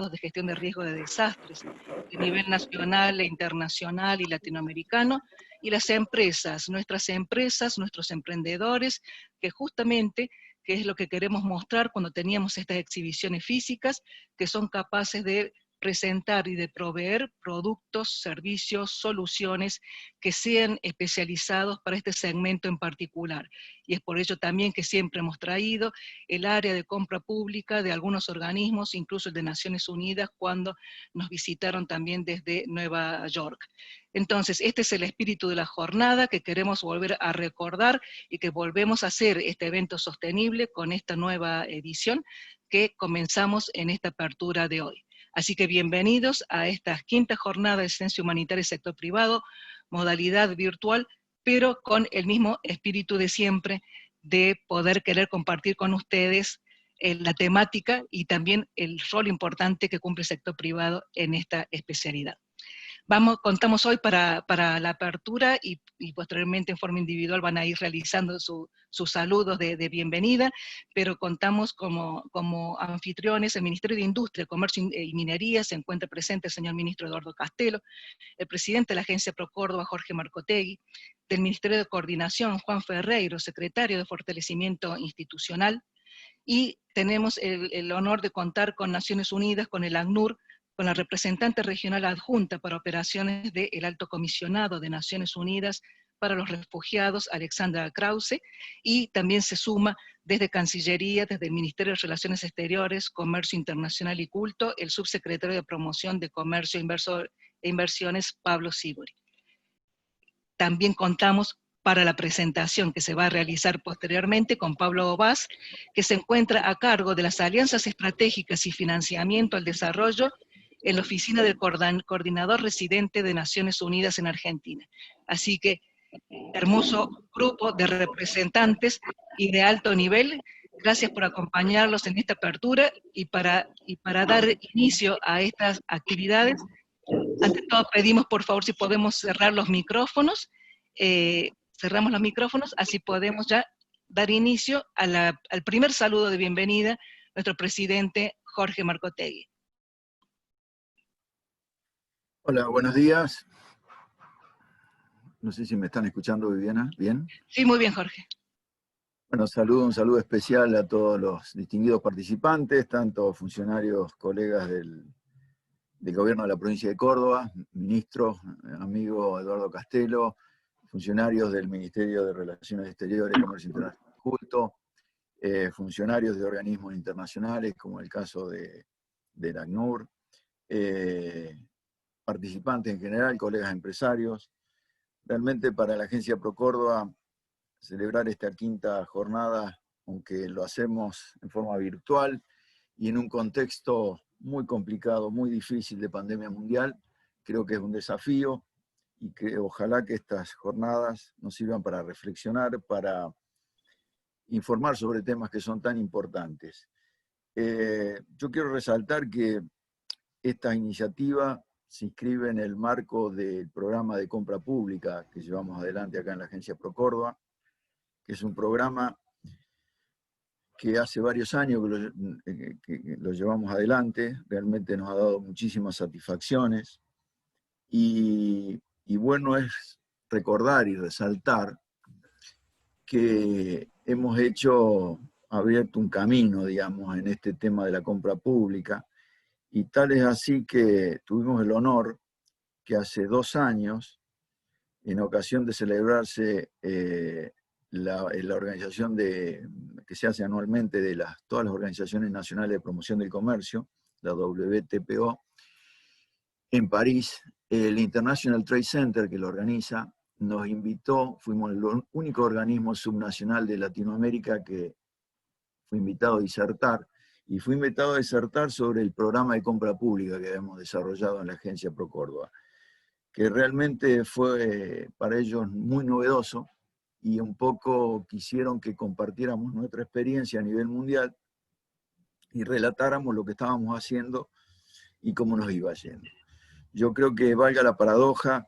de gestión de riesgo de desastres a nivel nacional e internacional y latinoamericano, y las empresas, nuestros emprendedores, que justamente, que es lo que queremos mostrar cuando teníamos estas exhibiciones físicas, que son capaces de presentar y de proveer productos, servicios, soluciones que sean especializados para este segmento en particular. Y es por ello también que siempre hemos traído el área de compra pública de algunos organismos, incluso el de Naciones Unidas, cuando nos visitaron también desde Nueva York. Entonces, este es el espíritu de la jornada que queremos volver a recordar y que volvemos a hacer este evento sostenible con esta nueva edición que comenzamos en esta apertura de hoy. Así que bienvenidos a esta quinta jornada de ciencia humanitaria y sector privado, modalidad virtual, pero con el mismo espíritu de siempre de poder querer compartir con ustedes la temática y también el rol importante que cumple el sector privado en esta especialidad. Contamos hoy para la apertura y posteriormente en forma individual van a ir realizando sus saludos de bienvenida, pero contamos como anfitriones. El Ministerio de Industria, Comercio y Minería se encuentra presente el señor ministro Eduardo Castelo, el presidente de la Agencia ProCórdoba, Jorge Marcotegui, del Ministerio de Coordinación, Juan Ferreiro, secretario de Fortalecimiento Institucional, y tenemos el honor de contar con Naciones Unidas, con el ACNUR, con la representante regional adjunta para operaciones del Alto Comisionado de Naciones Unidas para los Refugiados, Alexandra Krause, y también se suma desde Cancillería, desde el Ministerio de Relaciones Exteriores, Comercio Internacional y Culto, el subsecretario de Promoción de Comercio e Inversiones, Pablo Sibori. También contamos para la presentación que se va a realizar posteriormente con Pablo Obás, que se encuentra a cargo de las alianzas estratégicas y financiamiento al desarrollo en la oficina del coordinador residente de Naciones Unidas en Argentina. Así que, hermoso grupo de representantes y de alto nivel, gracias por acompañarlos en esta apertura y para dar inicio a estas actividades. Ante todo pedimos por favor si podemos cerrar los micrófonos, cerramos los micrófonos, así podemos ya dar inicio al primer saludo de bienvenida, nuestro presidente Jorge Marcotegui. Hola, buenos días. No sé si me están escuchando, Viviana, ¿bien? Sí, muy bien, Jorge. Bueno, un saludo especial a todos los distinguidos participantes, tanto funcionarios, colegas del Gobierno de la provincia de Córdoba, ministro, amigo Eduardo Castelo, funcionarios del Ministerio de Relaciones Exteriores, Comercio Internacional y Culto, funcionarios de organismos internacionales, como el caso de la ACNUR, participantes en general, colegas empresarios. Realmente para la Agencia ProCórdoba celebrar esta quinta jornada, aunque lo hacemos en forma virtual y en un contexto muy complicado, muy difícil de pandemia mundial, creo que es un desafío y que ojalá que estas jornadas nos sirvan para reflexionar, para informar sobre temas que son tan importantes. Yo quiero resaltar que esta iniciativa se inscribe en el marco del programa de compra pública que llevamos adelante acá en la Agencia ProCórdoba, que es un programa que hace varios años que lo llevamos adelante, realmente nos ha dado muchísimas satisfacciones, y bueno es recordar y resaltar que hemos abierto un camino, digamos, en este tema de la compra pública, y tal es así que tuvimos el honor que hace 2 años, en ocasión de celebrarse la organización que se hace anualmente de todas las organizaciones nacionales de promoción del comercio, la WTPO, en París, el International Trade Center que lo organiza, nos invitó, fuimos el único organismo subnacional de Latinoamérica que fue invitado a disertar, y fue invitado a disertar sobre el programa de compra pública que habíamos desarrollado en la Agencia ProCórdoba, que realmente fue para ellos muy novedoso, y un poco quisieron que compartiéramos nuestra experiencia a nivel mundial y relatáramos lo que estábamos haciendo y cómo nos iba yendo. Yo creo que, valga la paradoja,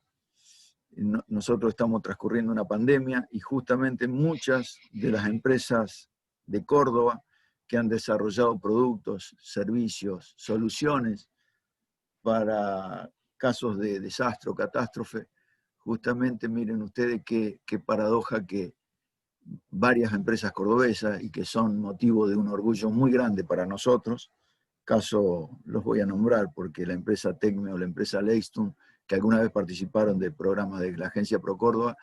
nosotros estamos transcurriendo una pandemia y justamente muchas de las empresas de Córdoba que han desarrollado productos, servicios, soluciones para casos de desastre o catástrofe. Justamente miren ustedes qué paradoja que varias empresas cordobesas y que son motivo de un orgullo muy grande para nosotros, caso los voy a nombrar porque la empresa Tecme o la empresa Lexton, que alguna vez participaron del programa de la agencia ProCórdoba,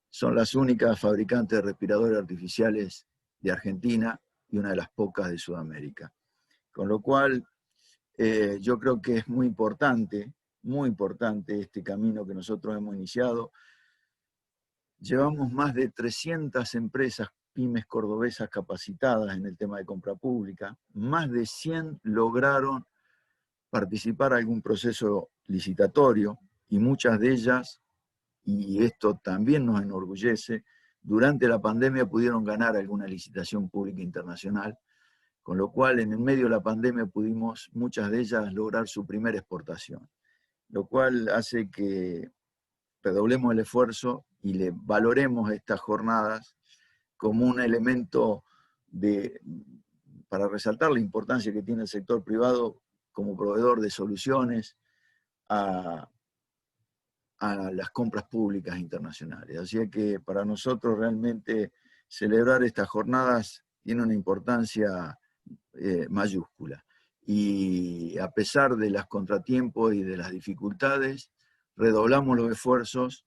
son las únicas fabricantes de respiradores artificiales de Argentina y una de las pocas de Sudamérica. Con lo cual, yo creo que es muy importante este camino que nosotros hemos iniciado. Llevamos más de 300 empresas pymes cordobesas capacitadas en el tema de compra pública. Más de 100 lograron participar en algún proceso licitatorio y muchas de ellas, y esto también nos enorgullece, durante la pandemia pudieron ganar alguna licitación pública internacional, con lo cual en el medio de la pandemia pudimos muchas de ellas lograr su primera exportación, lo cual hace que redoblemos el esfuerzo y le valoremos estas jornadas como un elemento para resaltar la importancia que tiene el sector privado como proveedor de soluciones a las compras públicas internacionales. Así que para nosotros realmente celebrar estas jornadas tiene una importancia mayúscula. Y a pesar de los contratiempos y de las dificultades, redoblamos los esfuerzos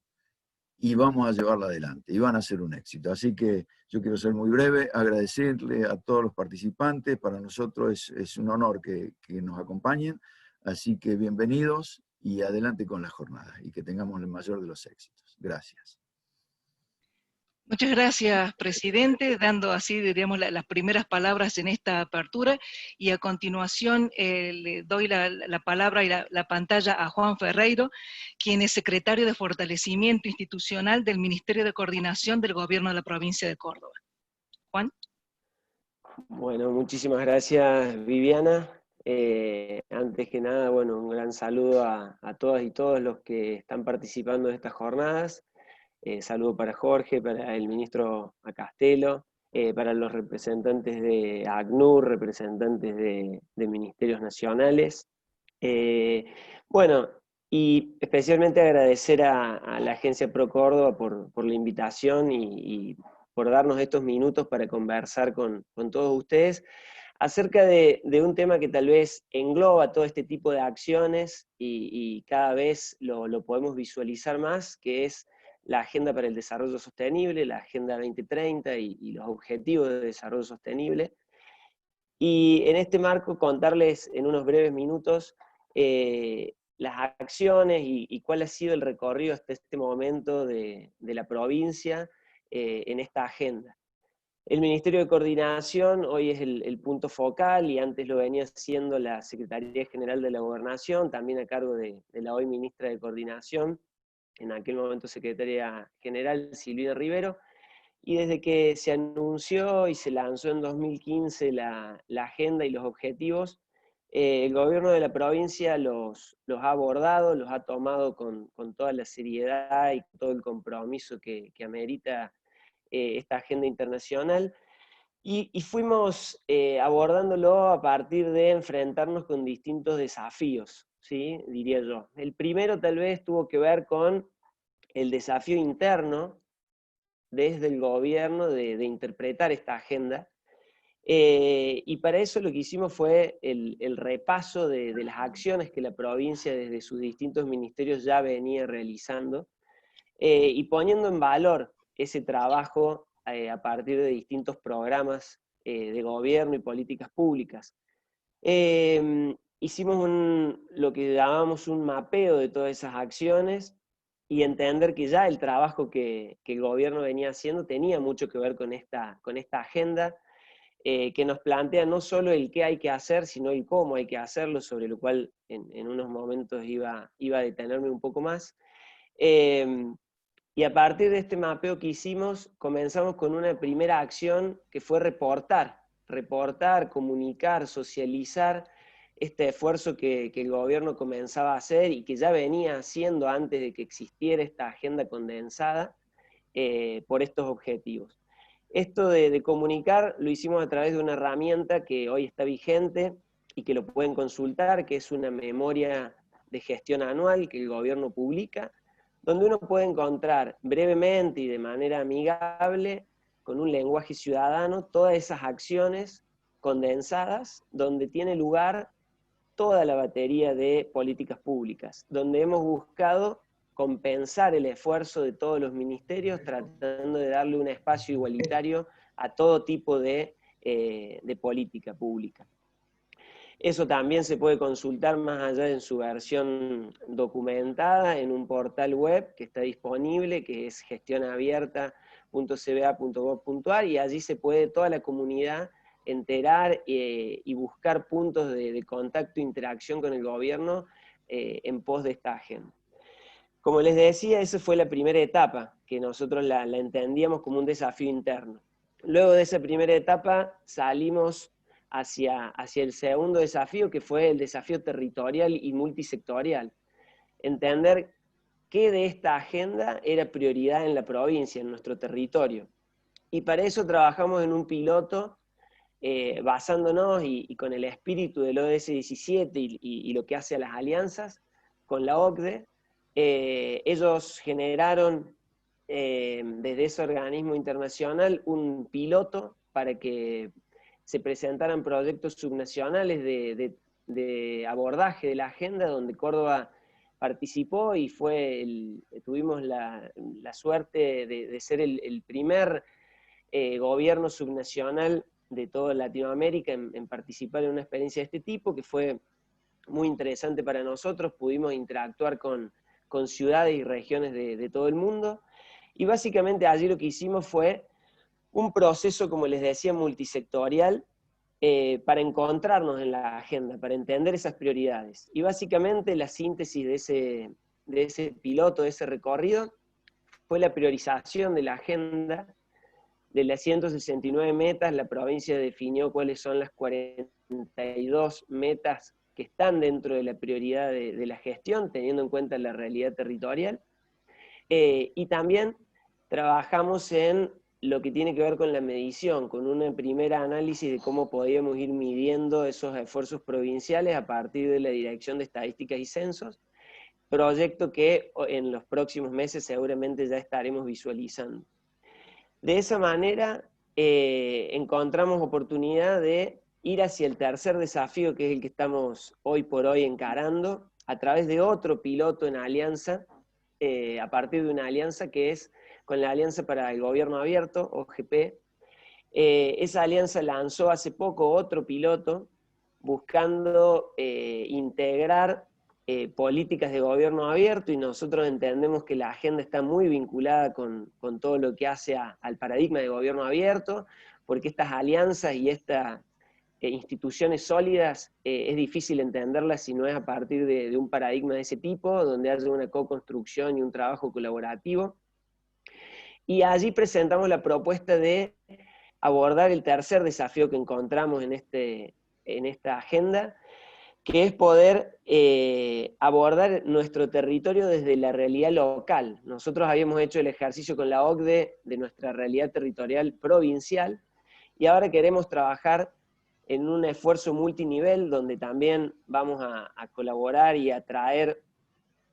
y vamos a llevarla adelante, y van a ser un éxito. Así que yo quiero ser muy breve, agradecerle a todos los participantes, para nosotros es un honor que nos acompañen, así que bienvenidos y adelante con la jornada, y que tengamos el mayor de los éxitos. Gracias. Muchas gracias, presidente, dando así, diríamos, las primeras palabras en esta apertura, y a continuación le doy la palabra y la pantalla a Juan Ferreiro, quien es secretario de Fortalecimiento Institucional del Ministerio de Coordinación del Gobierno de la provincia de Córdoba. Juan. Bueno, muchísimas gracias, Viviana. Antes que nada, bueno, un gran saludo a todas y todos los que están participando de estas jornadas. Saludo para Jorge, para el ministro Acastelo, para los representantes de ACNUR, representantes de ministerios nacionales. Bueno, y especialmente agradecer a la agencia ProCórdoba por la invitación y por darnos estos minutos para conversar con todos ustedes acerca de un tema que tal vez engloba todo este tipo de acciones y cada vez lo podemos visualizar más, que es la Agenda para el Desarrollo Sostenible, la Agenda 2030 y los Objetivos de Desarrollo Sostenible. Y en este marco contarles en unos breves minutos las acciones y cuál ha sido el recorrido hasta este momento de la provincia en esta agenda. El Ministerio de Coordinación hoy es el punto focal, y antes lo venía siendo la Secretaría General de la Gobernación, también a cargo de la hoy Ministra de Coordinación, en aquel momento Secretaria General Silvina Rivero, y desde que se anunció y se lanzó en 2015 la agenda y los objetivos, el gobierno de la provincia los ha abordado, los ha tomado con toda la seriedad y todo el compromiso que amerita esta agenda internacional, y fuimos abordándolo a partir de enfrentarnos con distintos desafíos, ¿sí? Diría yo. El primero tal vez tuvo que ver con el desafío interno desde el gobierno de interpretar esta agenda, y para eso lo que hicimos fue el repaso de las acciones que la provincia desde sus distintos ministerios ya venía realizando, y poniendo en valor ese trabajo a partir de distintos programas de gobierno y políticas públicas. Hicimos lo que llamamos un mapeo de todas esas acciones, y entender que ya el trabajo que el gobierno venía haciendo tenía mucho que ver con esta agenda, que nos plantea no solo el qué hay que hacer, sino el cómo hay que hacerlo, sobre lo cual en unos momentos iba a detenerme un poco más. Y a partir de este mapeo que hicimos, comenzamos con una primera acción que fue reportar, comunicar, socializar este esfuerzo que el gobierno comenzaba a hacer y que ya venía haciendo antes de que existiera esta agenda condensada por estos objetivos. Esto de comunicar lo hicimos a través de una herramienta que hoy está vigente y que lo pueden consultar, que es una memoria de gestión anual que el gobierno publica, donde uno puede encontrar brevemente y de manera amigable, con un lenguaje ciudadano, todas esas acciones condensadas, donde tiene lugar toda la batería de políticas públicas, donde hemos buscado compensar el esfuerzo de todos los ministerios, tratando de darle un espacio igualitario a todo tipo de política pública. Eso también se puede consultar más allá en su versión documentada en un portal web que está disponible, que es gestionabierta.cba.gov.ar, y allí se puede toda la comunidad enterar y buscar puntos de contacto e interacción con el gobierno en pos de esta agenda. Como les decía, esa fue la primera etapa, que nosotros la entendíamos como un desafío interno. Luego de esa primera etapa salimos hacia el segundo desafío, que fue el desafío territorial y multisectorial. Entender qué de esta agenda era prioridad en la provincia, en nuestro territorio. Y para eso trabajamos en un piloto basándonos y con el espíritu del ODS 17 y lo que hace a las alianzas con la OCDE. Ellos generaron desde ese organismo internacional un piloto para que se presentaran proyectos subnacionales de abordaje de la agenda, donde Córdoba participó y tuvimos la suerte de ser el primer gobierno subnacional de toda Latinoamérica en participar en una experiencia de este tipo, que fue muy interesante para nosotros. Pudimos interactuar con ciudades y regiones de todo el mundo, y básicamente allí lo que hicimos fue un proceso, como les decía, multisectorial, para encontrarnos en la agenda, para entender esas prioridades. Y básicamente la síntesis de ese piloto, de ese recorrido, fue la priorización de la agenda. De las 169 metas, la provincia definió cuáles son las 42 metas que están dentro de la prioridad de la gestión, teniendo en cuenta la realidad territorial. Y también trabajamos en lo que tiene que ver con la medición, con una primera análisis de cómo podíamos ir midiendo esos esfuerzos provinciales a partir de la Dirección de Estadísticas y Censos, proyecto que en los próximos meses seguramente ya estaremos visualizando. De esa manera encontramos oportunidad de ir hacia el tercer desafío, que es el que estamos hoy por hoy encarando, a través de otro piloto en alianza, a partir de una alianza que es con la Alianza para el Gobierno Abierto, OGP. Esa alianza lanzó hace poco otro piloto buscando integrar políticas de gobierno abierto, y nosotros entendemos que la agenda está muy vinculada con todo lo que hace al paradigma de gobierno abierto, porque estas alianzas y estas instituciones sólidas es difícil entenderlas si no es a partir de un paradigma de ese tipo, donde haya una co-construcción y un trabajo colaborativo. Y allí presentamos la propuesta de abordar el tercer desafío que encontramos en esta agenda, que es poder abordar nuestro territorio desde la realidad local. Nosotros habíamos hecho el ejercicio con la OCDE de nuestra realidad territorial provincial, y ahora queremos trabajar en un esfuerzo multinivel, donde también vamos a colaborar y a traer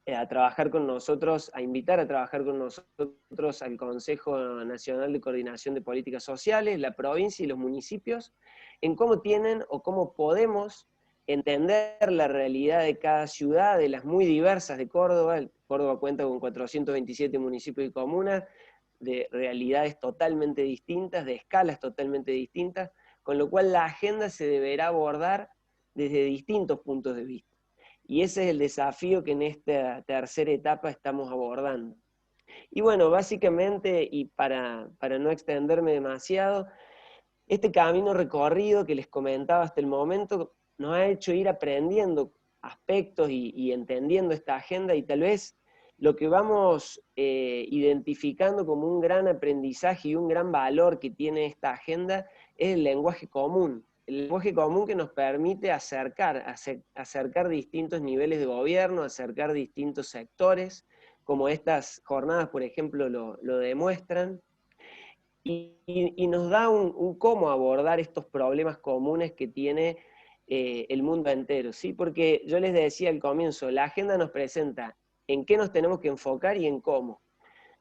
a trabajar con nosotros, a invitar a trabajar con nosotros al Consejo Nacional de Coordinación de Políticas Sociales, la provincia y los municipios, en cómo tienen o cómo podemos entender la realidad de cada ciudad, de las muy diversas de Córdoba. Córdoba cuenta con 427 municipios y comunas, de realidades totalmente distintas, de escalas totalmente distintas, con lo cual la agenda se deberá abordar desde distintos puntos de vista. Y ese es el desafío que en esta tercera etapa estamos abordando. Y bueno, básicamente, y para no extenderme demasiado, este camino recorrido que les comentaba hasta el momento nos ha hecho ir aprendiendo aspectos y entendiendo esta agenda, y tal vez lo que vamos identificando como un gran aprendizaje y un gran valor que tiene esta agenda es el lenguaje común. El lenguaje común que nos permite acercar distintos niveles de gobierno, acercar distintos sectores, como estas jornadas, por ejemplo, lo demuestran, y nos da un cómo abordar estos problemas comunes que tiene el mundo entero, ¿sí? Porque yo les decía al comienzo, la agenda nos presenta en qué nos tenemos que enfocar y en cómo.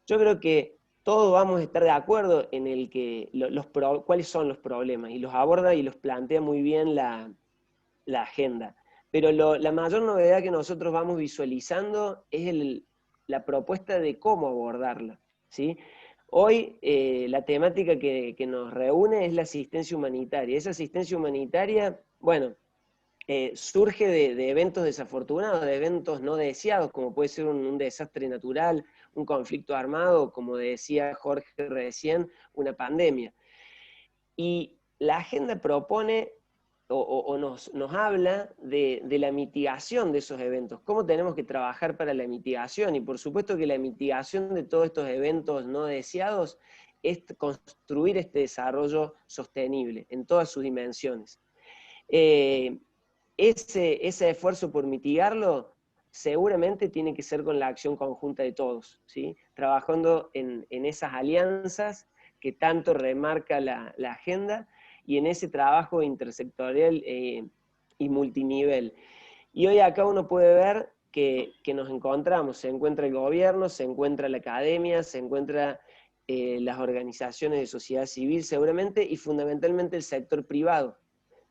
Yo creo que todos vamos a estar de acuerdo en el que cuáles son los problemas, y los aborda y los plantea muy bien la agenda. Pero la mayor novedad que nosotros vamos visualizando es la propuesta de cómo abordarla, ¿sí? Hoy la temática que nos reúne es la asistencia humanitaria. Esa asistencia humanitaria, bueno, surge de eventos desafortunados, de eventos no deseados, como puede ser un desastre natural, un conflicto armado, como decía Jorge recién, una pandemia. Y la agenda propone o nos habla de la mitigación de esos eventos, cómo tenemos que trabajar para la mitigación, y por supuesto que la mitigación de todos estos eventos no deseados es construir este desarrollo sostenible en todas sus dimensiones. Ese esfuerzo por mitigarlo seguramente tiene que ser con la acción conjunta de todos, ¿sí? Trabajando en esas alianzas que tanto remarca la agenda, y en ese trabajo intersectorial y multinivel. Y hoy acá uno puede ver que nos encontramos, se encuentra el gobierno, se encuentra la academia, se encuentra las organizaciones de sociedad civil seguramente, y fundamentalmente el sector privado,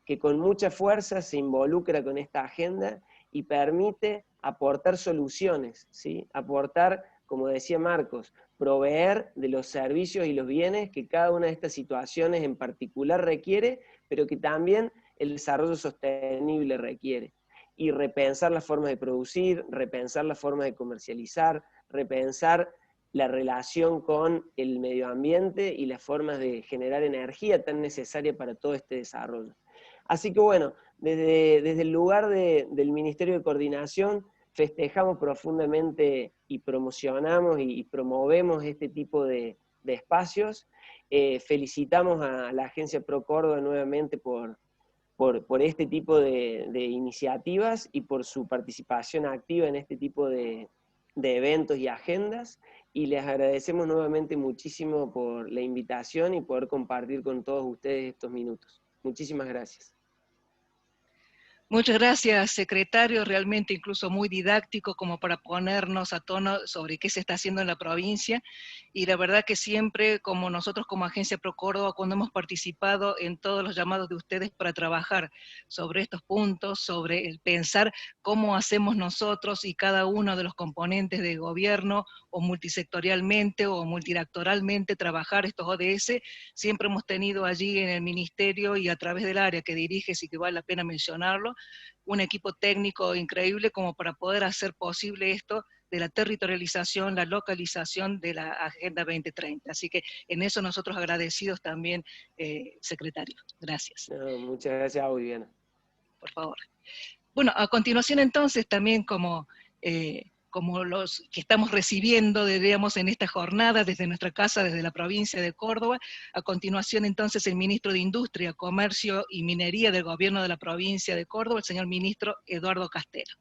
que con mucha fuerza se involucra con esta agenda y permite aportar soluciones, ¿sí? Aportar, como decía Marcos, proveer de los servicios y los bienes que cada una de estas situaciones en particular requiere, pero que también el desarrollo sostenible requiere. Y repensar las formas de producir, repensar las formas de comercializar, repensar la relación con el medio ambiente y las formas de generar energía tan necesaria para todo este desarrollo. Así que bueno, desde el lugar del Ministerio de Coordinación festejamos profundamente y promocionamos y promovemos este tipo de espacios. Felicitamos a la Agencia Pro Córdoba nuevamente por este tipo de iniciativas y por su participación activa en este tipo de eventos y agendas, y les agradecemos nuevamente muchísimo por la invitación y poder compartir con todos ustedes estos minutos. Muchísimas gracias. Muchas gracias, secretario, realmente incluso muy didáctico como para ponernos a tono sobre qué se está haciendo en la provincia, y la verdad que siempre, como nosotros como Agencia Pro Córdoba, cuando hemos participado en todos los llamados de ustedes para trabajar sobre estos puntos, sobre el pensar cómo hacemos nosotros y cada uno de los componentes de gobierno, o multisectorialmente o multilateralmente trabajar estos ODS, siempre hemos tenido allí en el ministerio y a través del área que diriges, y que vale la pena mencionarlo, un equipo técnico increíble como para poder hacer posible esto de la territorialización, la localización de la Agenda 2030. Así que en eso nosotros agradecidos también, secretario. Gracias. No, muchas gracias, Viviana. Por favor. Bueno, a continuación entonces también como los que estamos recibiendo, diríamos, en esta jornada desde nuestra casa, desde la provincia de Córdoba. A continuación entonces el ministro de Industria, Comercio y Minería del gobierno de la provincia de Córdoba, el señor ministro Eduardo Castelo.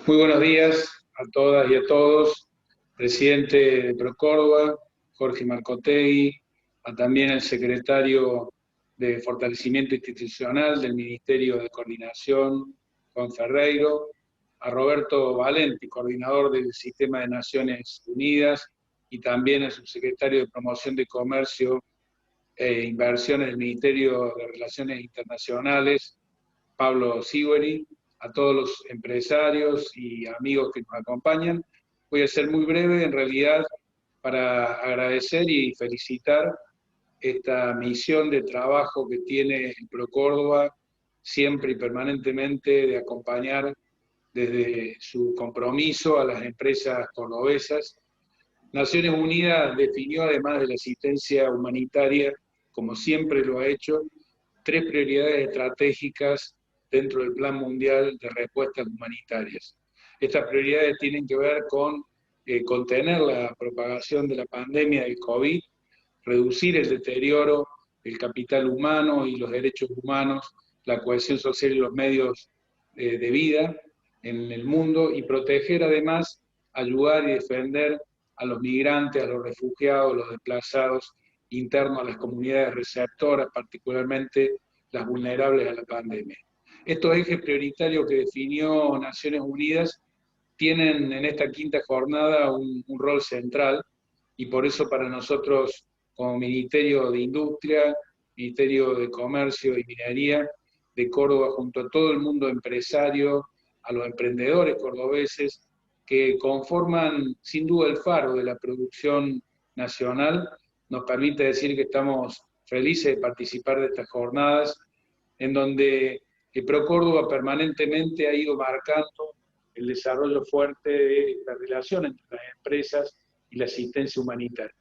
Muy buenos días a todas y a todos, presidente de ProCórdoba, Jorge Marcotegui, a también el secretario de Fortalecimiento Institucional del Ministerio de Coordinación, Juan Ferreiro, a Roberto Valenti, coordinador del Sistema de Naciones Unidas, y también el subsecretario de Promoción de Comercio e Inversiones del Ministerio de Relaciones Internacionales, Pablo Sigüeri, a todos los empresarios y amigos que nos acompañan. Voy a ser muy breve, en realidad, para agradecer y felicitar esta misión de trabajo que tiene el ProCórdoba, siempre y permanentemente, de acompañar desde su compromiso a las empresas cordobesas. Naciones Unidas definió, además de la asistencia humanitaria, como siempre lo ha hecho, 3 prioridades estratégicas dentro del Plan Mundial de Respuestas Humanitarias. Estas prioridades tienen que ver con contener la propagación de la pandemia del COVID, reducir el deterioro del capital humano y los derechos humanos, la cohesión social y los medios de vida, en el mundo y proteger además, ayudar y defender a los migrantes, a los refugiados, a los desplazados internos a las comunidades receptoras, particularmente las vulnerables a la pandemia. Estos ejes prioritarios que definió Naciones Unidas tienen en esta quinta jornada un rol central, y por eso para nosotros como Ministerio de Industria, Ministerio de Comercio y Minería de Córdoba, junto a todo el mundo empresario, a los emprendedores cordobeses, que conforman sin duda el faro de la producción nacional, nos permite decir que estamos felices de participar de estas jornadas, en donde ProCórdoba permanentemente ha ido marcando el desarrollo fuerte de la relación entre las empresas y la asistencia humanitaria.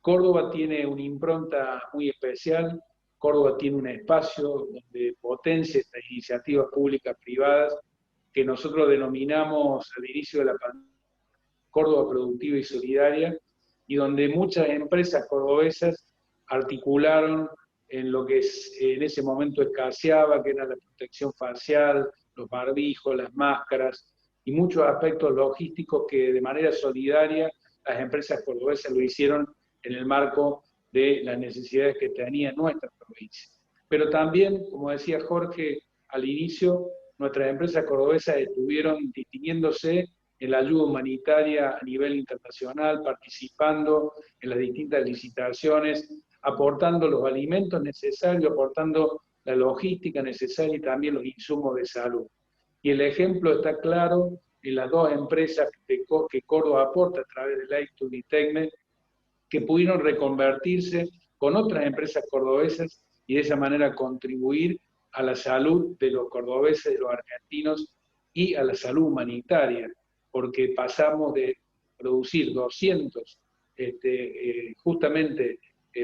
Córdoba tiene una impronta muy especial, Córdoba tiene un espacio donde potencia estas iniciativas públicas privadas que nosotros denominamos al inicio de la pandemia Córdoba Productiva y Solidaria, y donde muchas empresas cordobesas articularon en lo que en ese momento escaseaba, que era la protección facial, los barbijos, las máscaras, y muchos aspectos logísticos que de manera solidaria las empresas cordobesas lo hicieron en el marco de las necesidades que tenía nuestra provincia. Pero también, como decía Jorge al inicio, nuestras empresas cordobesas estuvieron distinguiéndose en la ayuda humanitaria a nivel internacional, participando en las distintas licitaciones, aportando los alimentos necesarios, aportando la logística necesaria y también los insumos de salud. Y el ejemplo está claro en las dos empresas que Córdoba aporta a través de Leitu y Tecme, que pudieron reconvertirse con otras empresas cordobesas y de esa manera contribuir a la salud de los cordobeses, de los argentinos y a la salud humanitaria, porque pasamos de producir 200 justamente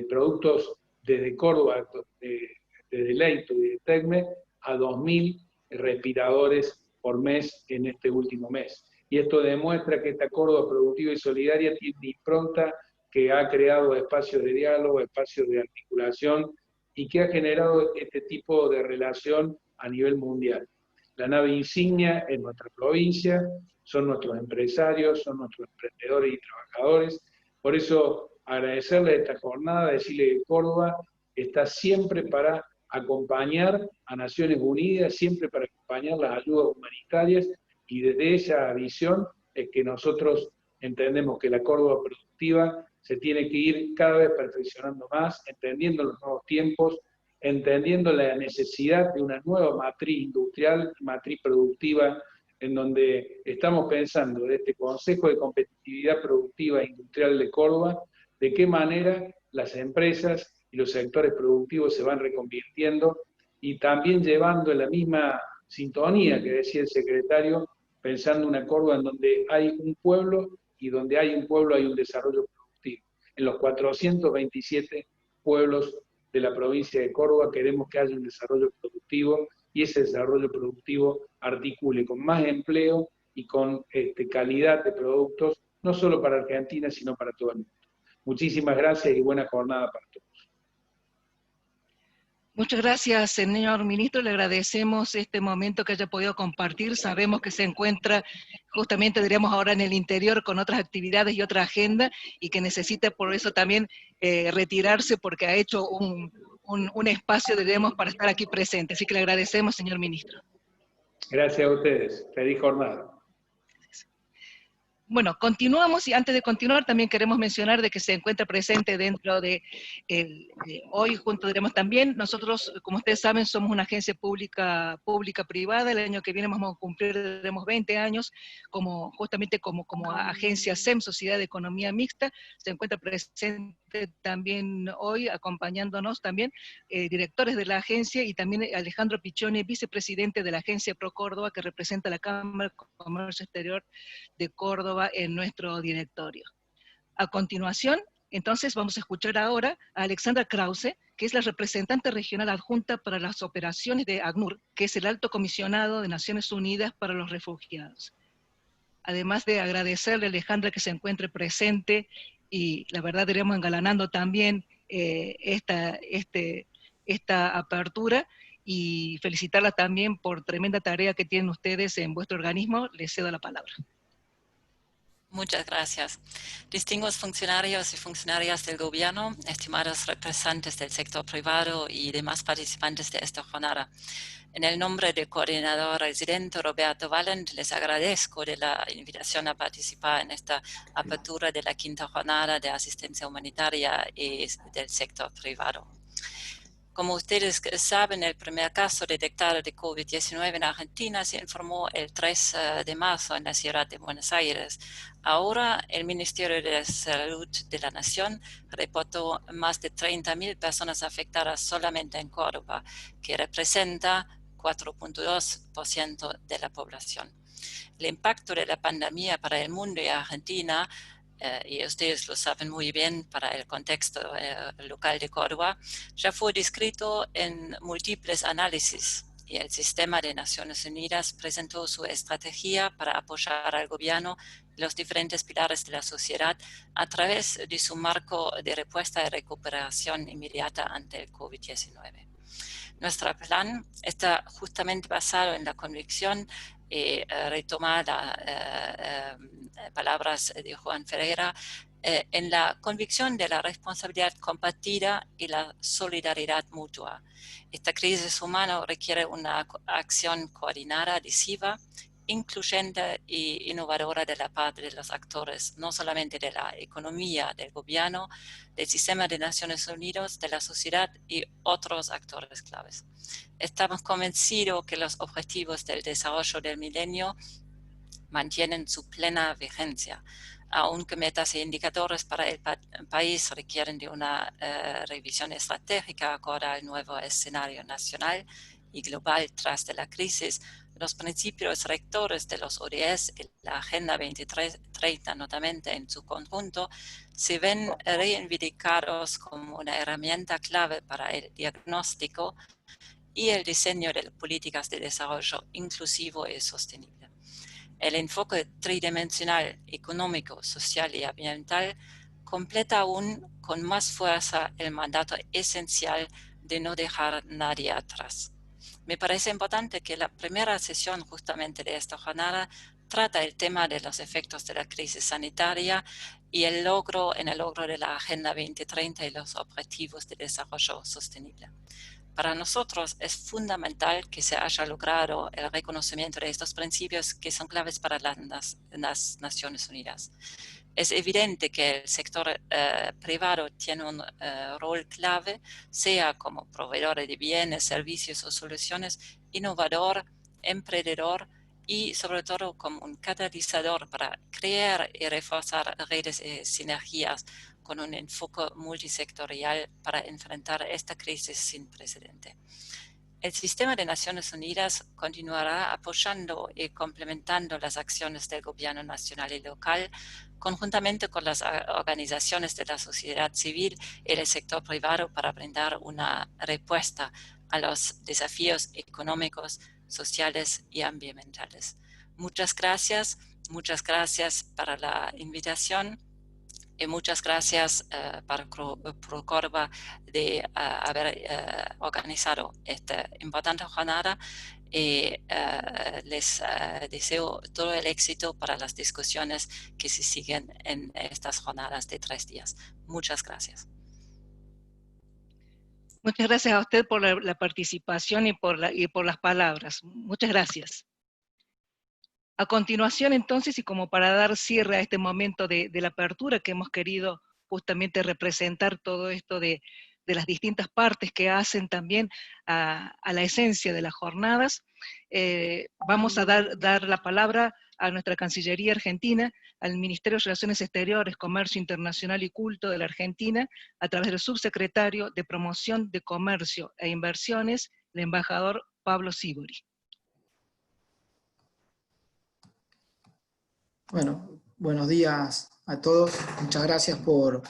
productos desde Córdoba, desde Leitu y de Tecme, a 2.000 respiradores por mes en este último mes. Y esto demuestra que esta Córdoba productiva y solidaria tiene una impronta que ha creado espacios de diálogo, espacios de articulación, y que ha generado este tipo de relación a nivel mundial. La nave insignia en nuestra provincia son nuestros empresarios, son nuestros emprendedores y trabajadores. Por eso agradecerle esta jornada, decirle que Córdoba está siempre para acompañar a Naciones Unidas, siempre para acompañar las ayudas humanitarias, y desde esa visión es que nosotros entendemos que la Córdoba productiva se tiene que ir cada vez perfeccionando más, entendiendo los nuevos tiempos, entendiendo la necesidad de una nueva matriz industrial, matriz productiva, en donde estamos pensando de este Consejo de Competitividad Productiva e Industrial de Córdoba, de qué manera las empresas y los sectores productivos se van reconvirtiendo, y también llevando en la misma sintonía que decía el secretario, pensando una Córdoba en donde hay un pueblo, y donde hay un pueblo hay un desarrollo productivo. En los 427 pueblos de la provincia de Córdoba queremos que haya un desarrollo productivo, y ese desarrollo productivo articule con más empleo y con calidad de productos, no solo para Argentina, sino para todo el mundo. Muchísimas gracias y buena jornada para todos. Muchas gracias, señor ministro. Le agradecemos este momento que haya podido compartir. Sabemos que se encuentra justamente, diríamos, ahora en el interior con otras actividades y otra agenda, y que necesita por eso también retirarse, porque ha hecho un espacio, diríamos, para estar aquí presente. Así que le agradecemos, señor ministro. Gracias a ustedes. Feliz jornada. Bueno, continuamos, y antes de continuar también queremos mencionar de que se encuentra presente dentro de hoy, junto diremos también, nosotros, como ustedes saben, somos una agencia pública-privada. El año que viene vamos a cumplir 20 años justamente como agencia SEM, Sociedad de Economía Mixta. Se encuentra presente también hoy, acompañándonos también, directores de la agencia, y también Alejandro Pichone, vicepresidente de la agencia ProCórdoba, que representa la Cámara de Comercio Exterior de Córdoba en nuestro directorio. A continuación, entonces, vamos a escuchar ahora a Alexandra Krause, que es la representante regional adjunta para las operaciones de ACNUR, que es el Alto Comisionado de Naciones Unidas para los Refugiados. Además de agradecerle a Alejandra que se encuentre presente, y la verdad iremos engalanando también esta apertura, y felicitarla también por tremenda tarea que tienen ustedes en vuestro organismo. Les cedo la palabra. Muchas gracias. Distinguidos funcionarios y funcionarias del gobierno, estimados representantes del sector privado y demás participantes de esta jornada. En el nombre del coordinador residente Roberto Valent, les agradezco de la invitación a participar en esta apertura de la 5ª jornada de asistencia humanitaria y del sector privado. Como ustedes saben, el primer caso detectado de COVID-19 en Argentina se informó el 3 de marzo en la ciudad de Buenos Aires. Ahora, el Ministerio de Salud de la Nación reportó más de 30.000 personas afectadas solamente en Córdoba, que representa 4.2% de la población. El impacto de la pandemia para el mundo y Argentina, y ustedes lo saben muy bien para el contexto local de Córdoba, ya fue descrito en múltiples análisis y el Sistema de Naciones Unidas presentó su estrategia para apoyar al gobierno y los diferentes pilares de la sociedad a través de su marco de respuesta y recuperación inmediata ante el COVID-19. Nuestro plan está justamente basado en la convicción y retomar las palabras de Juan Ferreira, en la convicción de la responsabilidad compartida y la solidaridad mutua. Esta crisis humana requiere una acción coordinada, adhesiva, incluyente e innovadora de la parte de los actores, no solamente de la economía, del gobierno, del sistema de Naciones Unidas, de la sociedad y otros actores claves. Estamos convencidos que los objetivos del desarrollo del milenio mantienen su plena vigencia, aunque metas e indicadores para el país requieren de una revisión estratégica acorde al nuevo escenario nacional y global tras de la crisis. Los principios rectores de los ODS y la Agenda 2030, notamente en su conjunto, se ven reivindicados como una herramienta clave para el diagnóstico y el diseño de políticas de desarrollo inclusivo y sostenible. El enfoque tridimensional, económico, social y ambiental completa aún con más fuerza el mandato esencial de no dejar a nadie atrás. Me parece importante que la primera sesión justamente de esta jornada trata el tema de los efectos de la crisis sanitaria y el logro de la Agenda 2030 y los objetivos de desarrollo sostenible. Para nosotros es fundamental que se haya logrado el reconocimiento de estos principios que son claves para las Naciones Unidas. Es evidente que el sector privado tiene un rol clave, sea como proveedor de bienes, servicios o soluciones, innovador, emprendedor y sobre todo como un catalizador para crear y reforzar redes y sinergias con un enfoque multisectorial para enfrentar esta crisis sin precedente. El sistema de Naciones Unidas continuará apoyando y complementando las acciones del gobierno nacional y local, conjuntamente con las organizaciones de la sociedad civil y el sector privado para brindar una respuesta a los desafíos económicos, sociales y ambientales. Muchas gracias para la invitación. Y muchas gracias para Procórdoba de haber organizado esta importante jornada y les deseo todo el éxito para las discusiones que se siguen en estas jornadas de 3 días. Muchas gracias. Muchas gracias a usted por la participación y por las palabras. Muchas gracias. A continuación, entonces, y como para dar cierre a este momento de la apertura que hemos querido justamente representar todo esto de las distintas partes que hacen también a la esencia de las jornadas, vamos a dar la palabra a nuestra Cancillería Argentina, al Ministerio de Relaciones Exteriores, Comercio Internacional y Culto de la Argentina, a través del Subsecretario de Promoción de Comercio e Inversiones, el embajador Pablo Sibori. Bueno, buenos días a todos. Muchas gracias por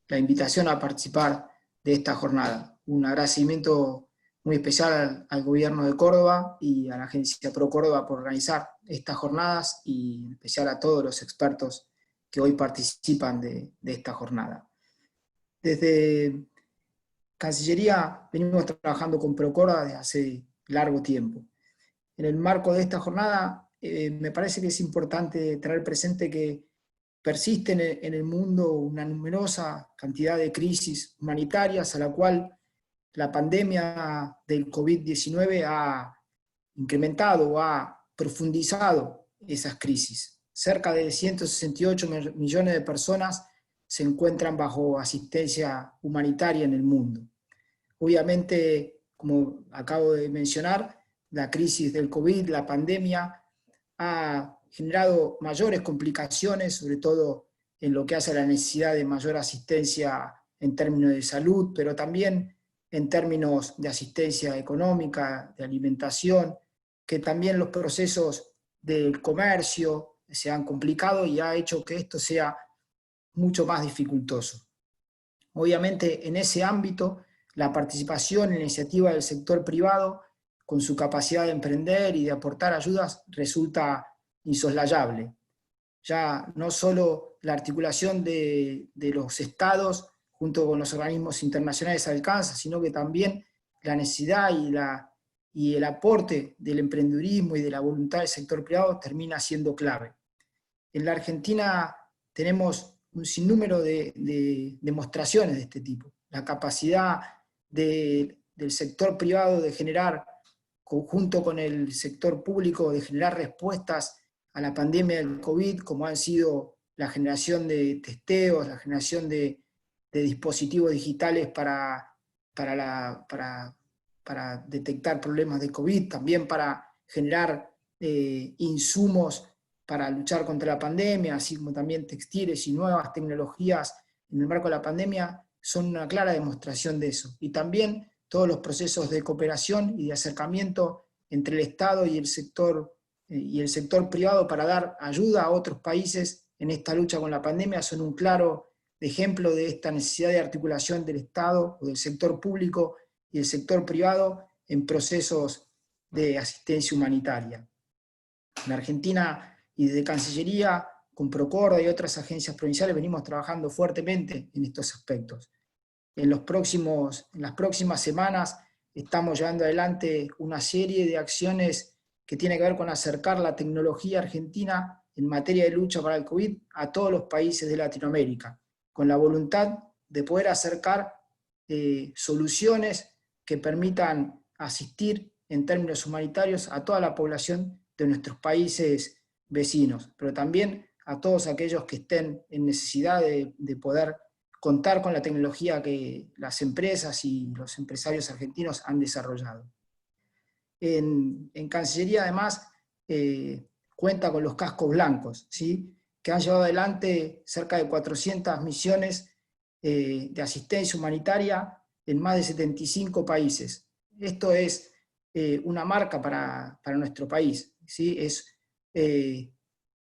la invitación a participar de esta jornada. Un agradecimiento muy especial al Gobierno de Córdoba y a la Agencia Pro Córdoba por organizar estas jornadas y en especial a todos los expertos que hoy participan de esta jornada. Desde Cancillería venimos trabajando con Procorda desde hace largo tiempo. En el marco de esta jornada, me parece que es importante tener presente que persisten en el mundo una numerosa cantidad de crisis humanitarias a la cual la pandemia del COVID-19 ha incrementado o ha profundizado esas crisis. Cerca de 168 millones de personas se encuentran bajo asistencia humanitaria en el mundo. Obviamente, como acabo de mencionar, la crisis del COVID, la pandemia, ha generado mayores complicaciones, sobre todo en lo que hace a la necesidad de mayor asistencia en términos de salud, pero también en términos de asistencia económica, de alimentación, que también los procesos del comercio se han complicado y ha hecho que esto sea mucho más dificultoso. Obviamente, en ese ámbito, la participación en la iniciativa del sector privado, con su capacidad de emprender y de aportar ayudas, resulta insoslayable. Ya no solo la articulación de los estados junto con los organismos internacionales alcanza, sino que también la necesidad y el aporte del emprendedurismo y de la voluntad del sector privado termina siendo clave. En la Argentina tenemos un sinnúmero de demostraciones de este tipo. La capacidad del sector privado de generar, junto con el sector público, de generar respuestas a la pandemia del COVID, como han sido la generación de testeos, la generación de dispositivos digitales para detectar problemas de COVID, también para generar insumos para luchar contra la pandemia, así como también textiles y nuevas tecnologías en el marco de la pandemia, son una clara demostración de eso. Y también todos los procesos de cooperación y de acercamiento entre el Estado y el sector privado para dar ayuda a otros países en esta lucha con la pandemia son un claro ejemplo de esta necesidad de articulación del Estado o del sector público y el sector privado en procesos de asistencia humanitaria. En Argentina y desde Cancillería, con Procorda y otras agencias provinciales, venimos trabajando fuertemente en estos aspectos. En las próximas semanas estamos llevando adelante una serie de acciones que tienen que ver con acercar la tecnología argentina en materia de lucha para el COVID a todos los países de Latinoamérica, con la voluntad de poder acercar soluciones que permitan asistir en términos humanitarios a toda la población de nuestros países vecinos, pero también a todos aquellos que estén en necesidad de poder contar con la tecnología que las empresas y los empresarios argentinos han desarrollado. En Cancillería, además, cuenta con los cascos blancos, ¿sí?, que han llevado adelante cerca de 400 misiones de asistencia humanitaria en más de 75 países. Esto es una marca para nuestro país, ¿sí?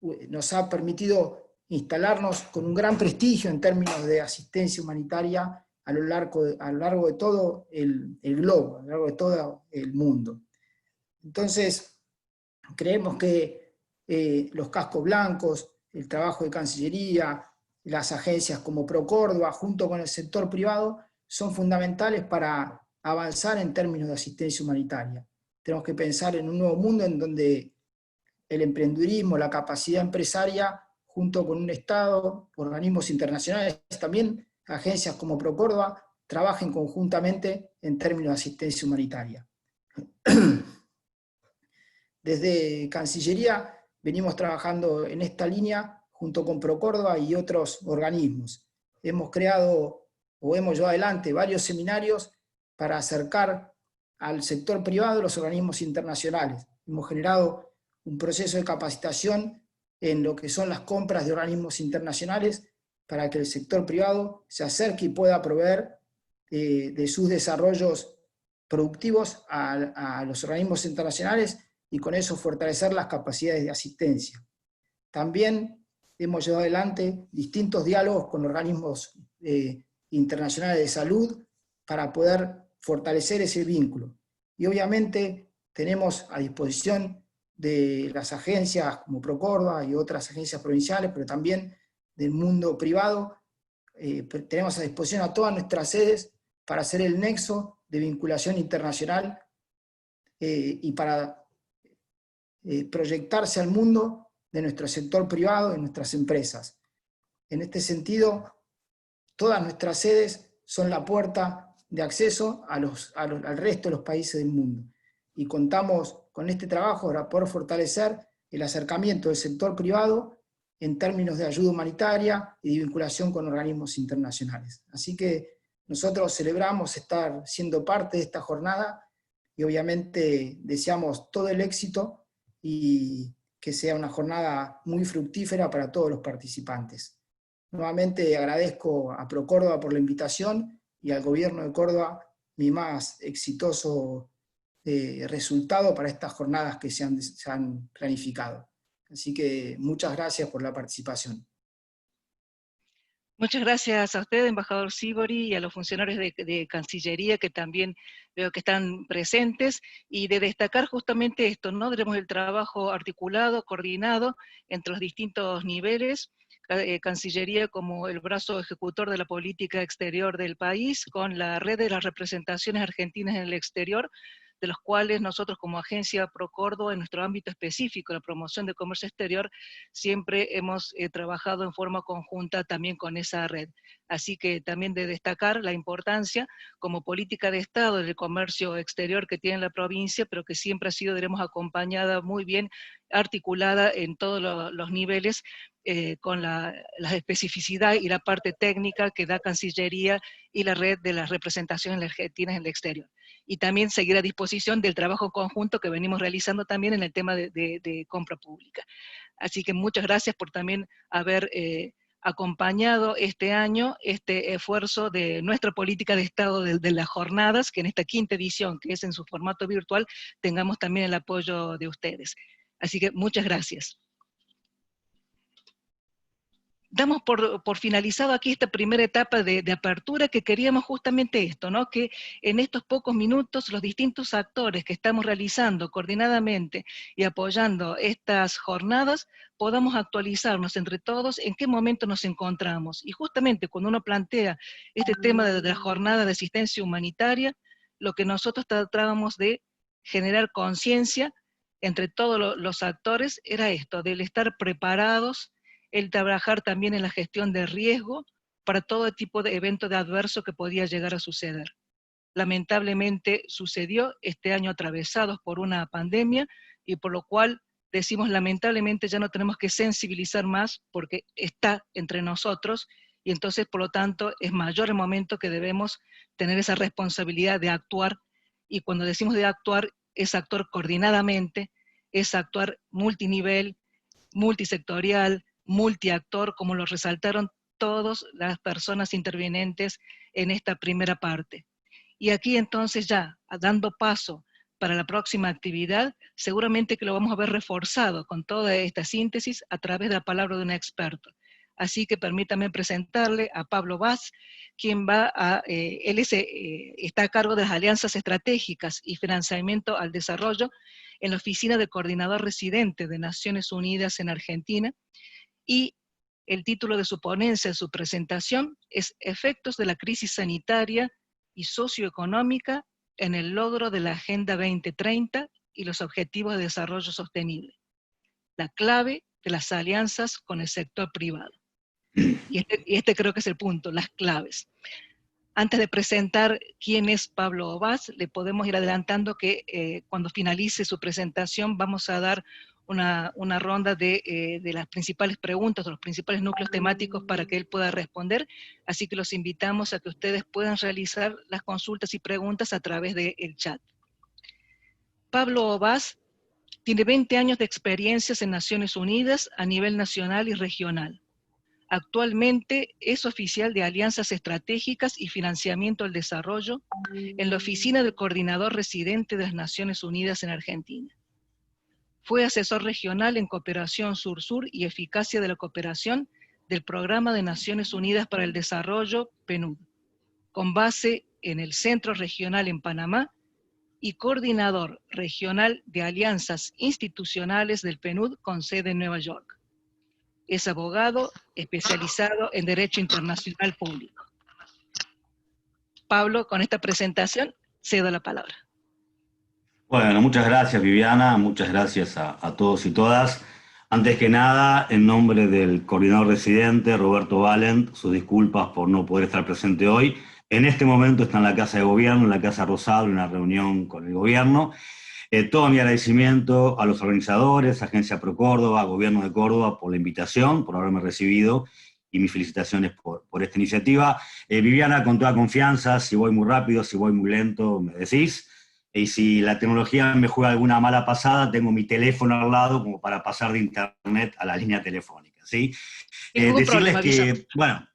Nos ha permitido instalarnos con un gran prestigio en términos de asistencia humanitaria a lo largo de todo el globo, a lo largo de todo el mundo. Entonces, creemos que los cascos blancos, el trabajo de Cancillería, las agencias como Procorda, junto con el sector privado, son fundamentales para avanzar en términos de asistencia humanitaria. Tenemos que pensar en un nuevo mundo en donde el emprendedurismo, la capacidad empresaria, junto con un Estado, organismos internacionales, también agencias como Procorda, trabajen conjuntamente en términos de asistencia humanitaria. Desde Cancillería venimos trabajando en esta línea junto con Procorda y otros organismos. Hemos creado o hemos llevado adelante varios seminarios para acercar al sector privado los organismos internacionales. Hemos generado un proceso de capacitación en lo que son las compras de organismos internacionales para que el sector privado se acerque y pueda proveer de sus desarrollos productivos a los organismos internacionales y con eso fortalecer las capacidades de asistencia. También hemos llevado adelante distintos diálogos con organismos internacionales de salud para poder fortalecer ese vínculo. Y obviamente tenemos a disposición de las agencias como Procorda y otras agencias provinciales, pero también del mundo privado, tenemos a disposición a todas nuestras sedes para ser el nexo de vinculación internacional y para proyectarse al mundo de nuestro sector privado, de nuestras empresas. En este sentido, todas nuestras sedes son la puerta de acceso al resto de los países del mundo. Y contamos con este trabajo para poder fortalecer el acercamiento del sector privado en términos de ayuda humanitaria y de vinculación con organismos internacionales. Así que nosotros celebramos estar siendo parte de esta jornada y obviamente deseamos todo el éxito y que sea una jornada muy fructífera para todos los participantes. Nuevamente agradezco a ProCórdoba por la invitación y al Gobierno de Córdoba mi más exitoso resultado para estas jornadas que se han planificado. Así que muchas gracias por la participación. Muchas gracias a usted, embajador Sivori, y a los funcionarios de Cancillería que también veo que están presentes, y de destacar justamente esto, ¿no? Tenemos el trabajo articulado, coordinado entre los distintos niveles, Cancillería como el brazo ejecutor de la política exterior del país, con la red de las representaciones argentinas en el exterior, de los cuales nosotros como agencia ProCórdoba, en nuestro ámbito específico, la promoción de comercio exterior, siempre hemos trabajado en forma conjunta también con esa red. Así que también de destacar la importancia como política de Estado del comercio exterior que tiene la provincia, pero que siempre ha sido, diremos, acompañada muy bien, articulada en todos los niveles, con la especificidad y la parte técnica que da Cancillería y la red de las representaciones argentinas en el exterior. Y también seguir a disposición del trabajo conjunto que venimos realizando también en el tema de compra pública. Así que muchas gracias por también haber acompañado este año este esfuerzo de nuestra política de Estado de las jornadas, que en esta quinta edición, que es en su formato virtual, tengamos también el apoyo de ustedes. Así que muchas gracias. Damos por finalizado aquí esta primera etapa de apertura, que queríamos justamente esto, ¿no? Que en estos pocos minutos los distintos actores que estamos realizando coordinadamente y apoyando estas jornadas, podamos actualizarnos entre todos en qué momento nos encontramos. Y justamente cuando uno plantea este tema de la jornada de asistencia humanitaria, lo que nosotros tratábamos de generar conciencia entre todos los actores era esto, del estar preparados, el trabajar también en la gestión de riesgo para todo tipo de evento de adverso que podía llegar a suceder. Lamentablemente sucedió este año atravesados por una pandemia, y por lo cual decimos lamentablemente ya no tenemos que sensibilizar más porque está entre nosotros, y entonces por lo tanto es mayor el momento que debemos tener esa responsabilidad de actuar, y cuando decimos de actuar es actuar coordinadamente, es actuar multinivel, multisectorial, multiactor, como lo resaltaron todas las personas intervinientes en esta primera parte. Y aquí entonces ya, dando paso para la próxima actividad, seguramente que lo vamos a ver reforzado con toda esta síntesis a través de la palabra de un experto. Así que permítame presentarle a Pablo Vaz, quien él está a cargo de las alianzas estratégicas y financiamiento al desarrollo en la Oficina de Coordinador Residente de Naciones Unidas en Argentina, y el título de su ponencia, de su presentación, es Efectos de la crisis sanitaria y socioeconómica en el logro de la Agenda 2030 y los Objetivos de Desarrollo Sostenible. La clave de las alianzas con el sector privado. Y este creo que es el punto, las claves. Antes de presentar quién es Pablo Vaz, le podemos ir adelantando que cuando finalice su presentación vamos a dar una ronda de las principales preguntas, de los principales núcleos temáticos para que él pueda responder, así que los invitamos a que ustedes puedan realizar las consultas y preguntas a través del chat. Pablo Vaz tiene 20 años de experiencias en Naciones Unidas a nivel nacional y regional. Actualmente es oficial de Alianzas Estratégicas y Financiamiento al Desarrollo en la Oficina del Coordinador Residente de las Naciones Unidas en Argentina. Fue asesor regional en Cooperación Sur-Sur y Eficacia de la Cooperación del Programa de Naciones Unidas para el Desarrollo, PNUD, con base en el Centro Regional en Panamá, y coordinador regional de alianzas institucionales del PNUD con sede en Nueva York. Es abogado especializado en Derecho Internacional Público. Pablo, con esta presentación, cedo la palabra. Bueno, muchas gracias Viviana, muchas gracias a todos y todas. Antes que nada, en nombre del coordinador residente, Roberto Valent, sus disculpas por no poder estar presente hoy. En este momento está en la Casa de Gobierno, en la Casa Rosado, en una reunión con el gobierno. Todo mi agradecimiento a los organizadores, Agencia Pro Córdoba, Gobierno de Córdoba, por la invitación, por haberme recibido, y mis felicitaciones por esta iniciativa. Viviana, con toda confianza, si voy muy rápido, si voy muy lento, me decís. Y si la tecnología me juega alguna mala pasada, tengo mi teléfono al lado como para pasar de internet a la línea telefónica, ¿sí? Decirles que, bueno,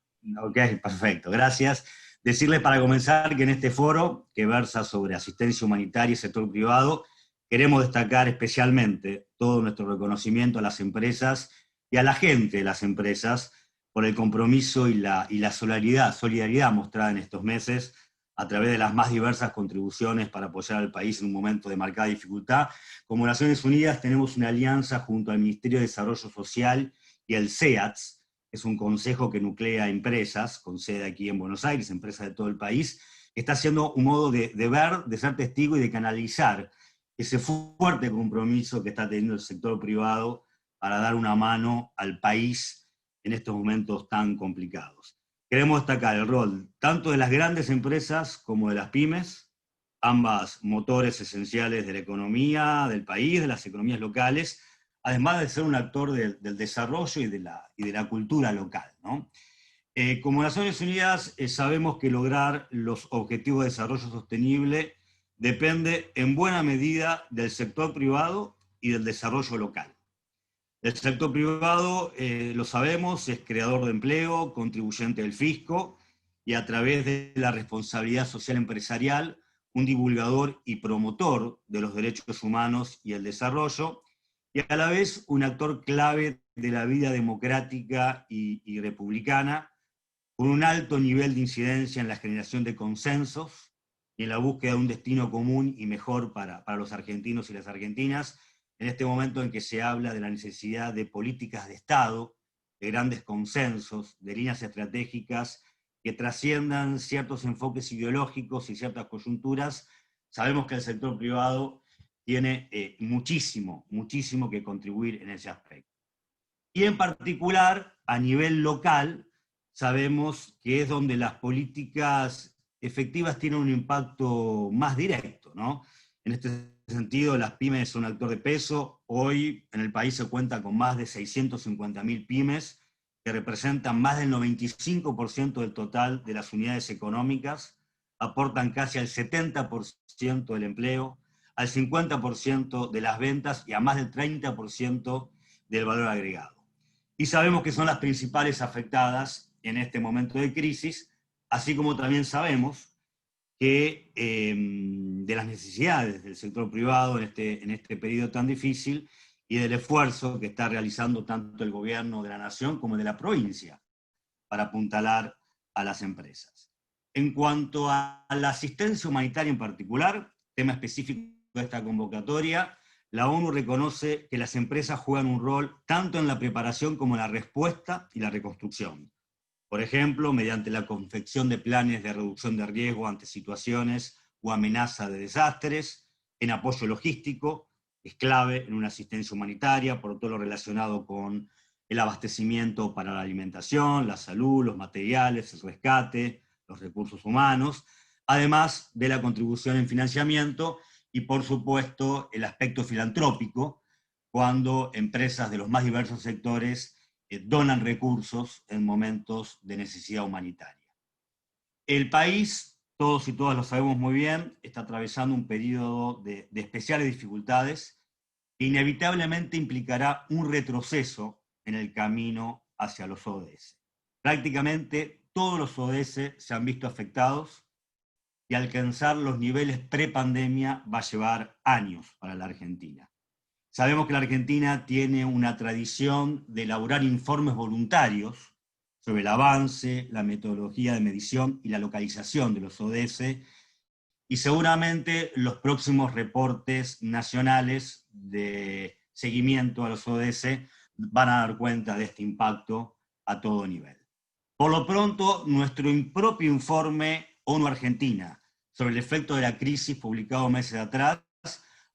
ok, perfecto, gracias. Decirles para comenzar que en este foro, que versa sobre asistencia humanitaria y sector privado, queremos destacar especialmente todo nuestro reconocimiento a las empresas y a la gente de las empresas por el compromiso y la solidaridad mostrada en estos meses a través de las más diversas contribuciones para apoyar al país en un momento de marcada dificultad. Como Naciones Unidas tenemos una alianza junto al Ministerio de Desarrollo Social y el CEATS, que es un consejo que nuclea empresas, con sede aquí en Buenos Aires, empresas de todo el país, que está haciendo un modo de ver, de ser testigo y de canalizar ese fuerte compromiso que está teniendo el sector privado para dar una mano al país en estos momentos tan complicados. Queremos destacar el rol tanto de las grandes empresas como de las pymes, ambas motores esenciales de la economía del país, de las economías locales, además de ser un actor del desarrollo y de la cultura local, ¿no? Como Naciones Unidas sabemos que lograr los objetivos de desarrollo sostenible depende en buena medida del sector privado y del desarrollo local. El sector privado, lo sabemos, es creador de empleo, contribuyente del fisco, y a través de la responsabilidad social empresarial, un divulgador y promotor de los derechos humanos y el desarrollo, y a la vez un actor clave de la vida democrática y republicana, con un alto nivel de incidencia en la generación de consensos y en la búsqueda de un destino común y mejor para los argentinos y las argentinas, en este momento en que se habla de la necesidad de políticas de Estado, de grandes consensos, de líneas estratégicas que trasciendan ciertos enfoques ideológicos y ciertas coyunturas. Sabemos que el sector privado tiene muchísimo que contribuir en ese aspecto. Y en particular, a nivel local, sabemos que es donde las políticas efectivas tienen un impacto más directo, ¿no? En este sentido, las pymes son un actor de peso. Hoy en el país se cuenta con más de 650.000 pymes, que representan más del 95% del total de las unidades económicas, aportan casi al 70% del empleo, al 50% de las ventas y a más del 30% del valor agregado. Y sabemos que son las principales afectadas en este momento de crisis, así como también sabemos que de las necesidades del sector privado en este periodo tan difícil y del esfuerzo que está realizando tanto el gobierno de la nación como el de la provincia para apuntalar a las empresas. En cuanto a la asistencia humanitaria en particular, tema específico de esta convocatoria, la ONU reconoce que las empresas juegan un rol tanto en la preparación como en la respuesta y la reconstrucción. Por ejemplo, mediante la confección de planes de reducción de riesgo ante situaciones o amenaza de desastres, en apoyo logístico, es clave en una asistencia humanitaria, por todo lo relacionado con el abastecimiento para la alimentación, la salud, los materiales, el rescate, los recursos humanos, además de la contribución en financiamiento y, por supuesto, el aspecto filantrópico, cuando empresas de los más diversos sectores donan recursos en momentos de necesidad humanitaria. El país, todos y todas lo sabemos muy bien, está atravesando un periodo de especiales dificultades que inevitablemente implicará un retroceso en el camino hacia los ODS. Prácticamente todos los ODS se han visto afectados y alcanzar los niveles prepandemia va a llevar años para la Argentina. Sabemos que la Argentina tiene una tradición de elaborar informes voluntarios sobre el avance, la metodología de medición y la localización de los ODS, y seguramente los próximos reportes nacionales de seguimiento a los ODS van a dar cuenta de este impacto a todo nivel. Por lo pronto, nuestro propio informe ONU Argentina sobre el efecto de la crisis, publicado meses atrás,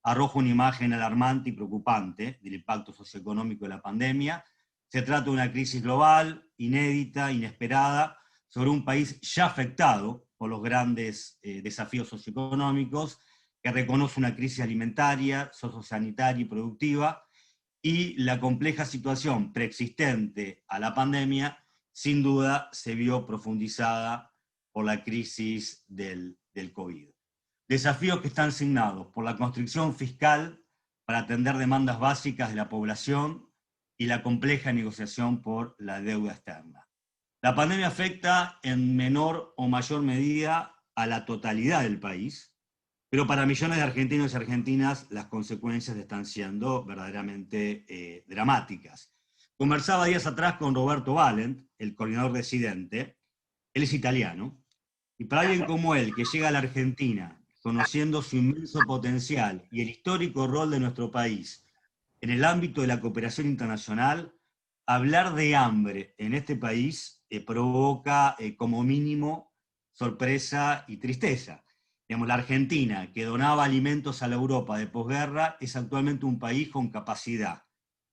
arroja una imagen alarmante y preocupante del impacto socioeconómico de la pandemia. Se trata de una crisis global, inédita, inesperada, sobre un país ya afectado por los grandes desafíos socioeconómicos, que reconoce una crisis alimentaria, sociosanitaria y productiva, y la compleja situación preexistente a la pandemia, sin duda, se vio profundizada por la crisis del COVID. Desafíos que están signados por la constricción fiscal para atender demandas básicas de la población y la compleja negociación por la deuda externa. La pandemia afecta en menor o mayor medida a la totalidad del país, pero para millones de argentinos y argentinas las consecuencias están siendo verdaderamente dramáticas. Conversaba días atrás con Roberto Valent, el coordinador residente. Él es italiano, y para alguien como él, que llega a la Argentina conociendo su inmenso potencial y el histórico rol de nuestro país en el ámbito de la cooperación internacional, hablar de hambre en este país provoca como mínimo sorpresa y tristeza. Digamos, la Argentina, que donaba alimentos a la Europa de posguerra, es actualmente un país con capacidad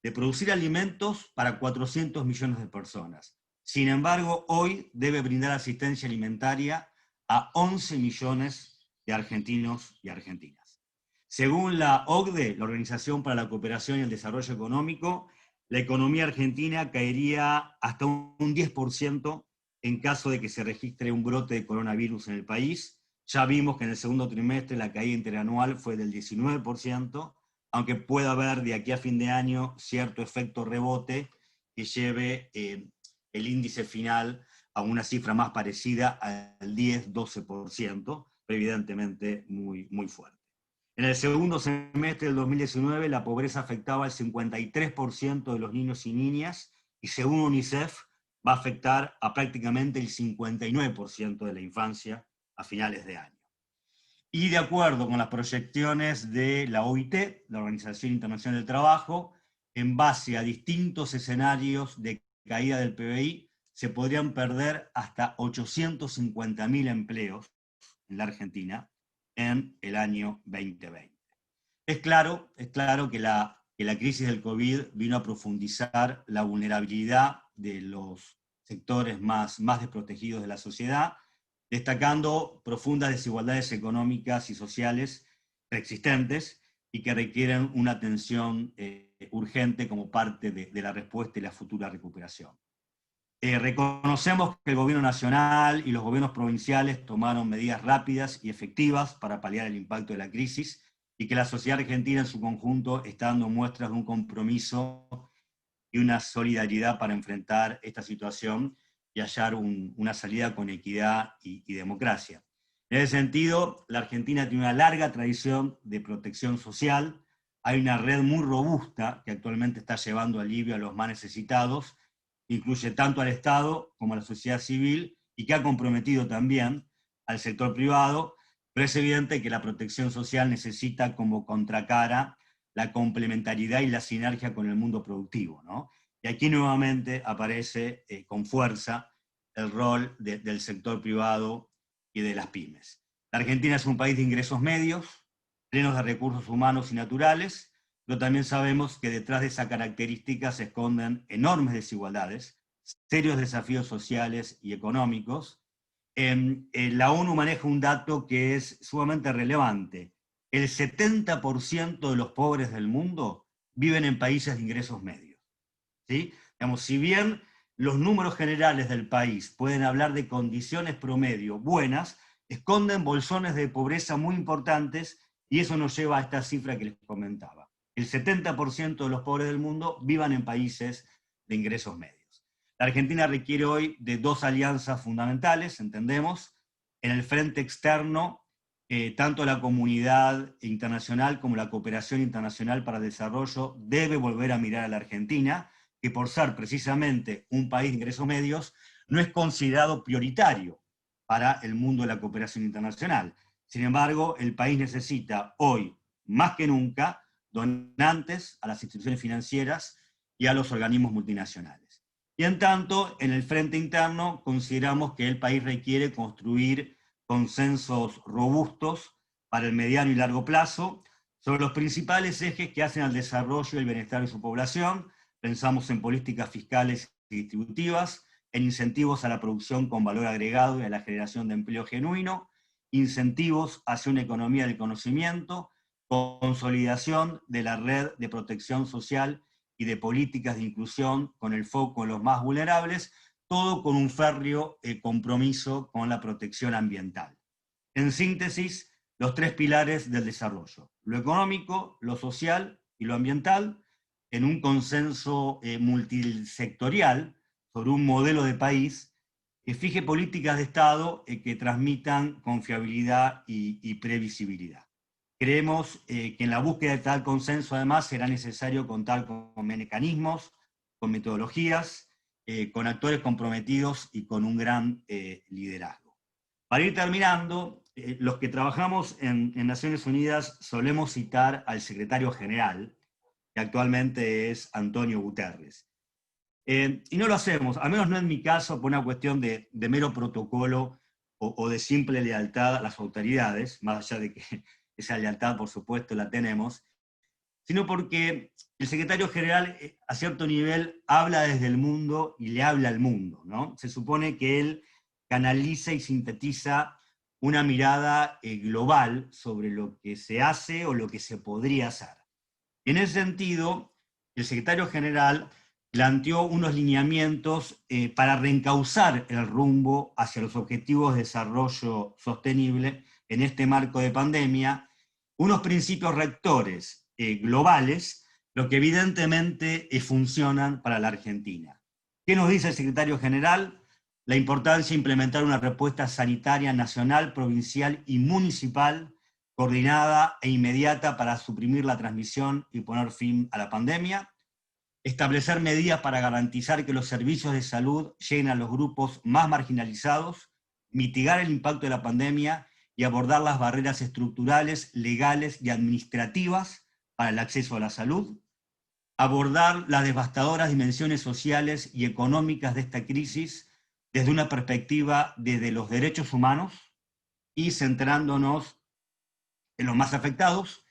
de producir alimentos para 400 millones de personas. Sin embargo, hoy debe brindar asistencia alimentaria a 11 millones de argentinos y argentinas. Según la OCDE, la Organización para la Cooperación y el Desarrollo Económico, la economía argentina caería hasta un 10% en caso de que se registre un brote de coronavirus en el país. Ya vimos que en el segundo trimestre la caída interanual fue del 19%, aunque pueda haber de aquí a fin de año cierto efecto rebote que lleve el índice final a una cifra más parecida al 10-12%, pero evidentemente muy, muy fuerte. En el segundo semestre del 2019 la pobreza afectaba al 53% de los niños y niñas, y según UNICEF va a afectar a prácticamente el 59% de la infancia a finales de año. Y de acuerdo con las proyecciones de la OIT, la Organización Internacional del Trabajo, en base a distintos escenarios de caída del PBI, se podrían perder hasta 850.000 empleos en la Argentina en el año 2020. Es claro que la crisis del COVID vino a profundizar la vulnerabilidad de los sectores más desprotegidos de la sociedad, destacando profundas desigualdades económicas y sociales preexistentes y que requieren una atención urgente como parte de la respuesta y la futura recuperación. Reconocemos que el gobierno nacional y los gobiernos provinciales tomaron medidas rápidas y efectivas para paliar el impacto de la crisis y que la sociedad argentina en su conjunto está dando muestras de un compromiso y una solidaridad para enfrentar esta situación y hallar una salida con equidad y democracia. En ese sentido, la Argentina tiene una larga tradición de protección social, hay una red muy robusta que actualmente está llevando alivio a los más necesitados, incluye tanto al Estado como a la sociedad civil y que ha comprometido también al sector privado, pero es evidente que la protección social necesita como contracara la complementariedad y la sinergia con el mundo productivo, ¿no? Y aquí nuevamente aparece con fuerza el rol del sector privado y de las pymes. La Argentina es un país de ingresos medios, plenos de recursos humanos y naturales, pero también sabemos que detrás de esa característica se esconden enormes desigualdades, serios desafíos sociales y económicos. La ONU maneja un dato que es sumamente relevante. El 70% de los pobres del mundo viven en países de ingresos medios. ¿Sí? Digamos, si bien los números generales del país pueden hablar de condiciones promedio buenas, esconden bolsones de pobreza muy importantes y eso nos lleva a esta cifra que les comentaba. El 70% de los pobres del mundo vivan en países de ingresos medios. La Argentina requiere hoy de dos alianzas fundamentales, entendemos. En el frente externo, tanto la comunidad internacional como la cooperación internacional para el desarrollo debe volver a mirar a la Argentina, que por ser precisamente un país de ingresos medios, no es considerado prioritario para el mundo de la cooperación internacional. Sin embargo, el país necesita hoy, más que nunca, donantes a las instituciones financieras y a los organismos multinacionales. Y en tanto, en el frente interno, consideramos que el país requiere construir consensos robustos para el mediano y largo plazo sobre los principales ejes que hacen al desarrollo y el bienestar de su población. Pensamos en políticas fiscales y distributivas, en incentivos a la producción con valor agregado y a la generación de empleo genuino, incentivos hacia una economía del conocimiento, consolidación de la red de protección social y de políticas de inclusión con el foco en los más vulnerables, todo con un férreo compromiso con la protección ambiental. En síntesis, los tres pilares del desarrollo: lo económico, lo social y lo ambiental, en un consenso multisectorial sobre un modelo de país que fije políticas de Estado que transmitan confiabilidad y previsibilidad. Creemos que en la búsqueda de tal consenso, además, será necesario contar con mecanismos, con metodologías, con actores comprometidos y con un gran liderazgo. Para ir terminando, los que trabajamos en Naciones Unidas solemos citar al secretario general, que actualmente es Antonio Guterres. Y no lo hacemos, al menos no en mi caso, por una cuestión de mero protocolo o de simple lealtad a las autoridades, más allá de que esa lealtad, por supuesto, la tenemos, sino porque el secretario general, a cierto nivel, habla desde el mundo y le habla al mundo, ¿no? Se supone que él canaliza y sintetiza una mirada global sobre lo que se hace o lo que se podría hacer. Y en ese sentido, el secretario general planteó unos lineamientos para reencauzar el rumbo hacia los objetivos de desarrollo sostenible en este marco de pandemia, unos principios rectores globales, lo que evidentemente funcionan para la Argentina. ¿Qué nos dice el secretario general? La importancia de implementar una respuesta sanitaria nacional, provincial y municipal coordinada e inmediata para suprimir la transmisión y poner fin a la pandemia. Establecer medidas para garantizar que los servicios de salud lleguen a los grupos más marginalizados, mitigar el impacto de la pandemia y abordar las barreras estructurales, legales y administrativas para el acceso a la salud. Abordar las devastadoras dimensiones sociales y económicas de esta crisis desde una perspectiva desde los derechos humanos y centrándonos en los más afectados,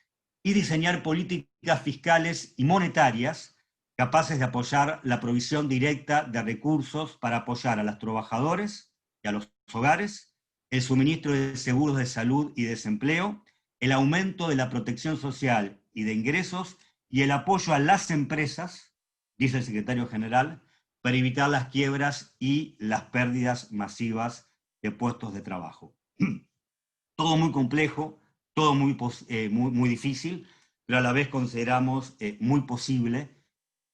y diseñar políticas fiscales y monetarias capaces de apoyar la provisión directa de recursos para apoyar a los trabajadores y a los hogares, el suministro de seguros de salud y desempleo, el aumento de la protección social y de ingresos, y el apoyo a las empresas, dice el secretario general, para evitar las quiebras y las pérdidas masivas de puestos de trabajo. Todo muy complejo, todo muy difícil, pero a la vez consideramos muy posible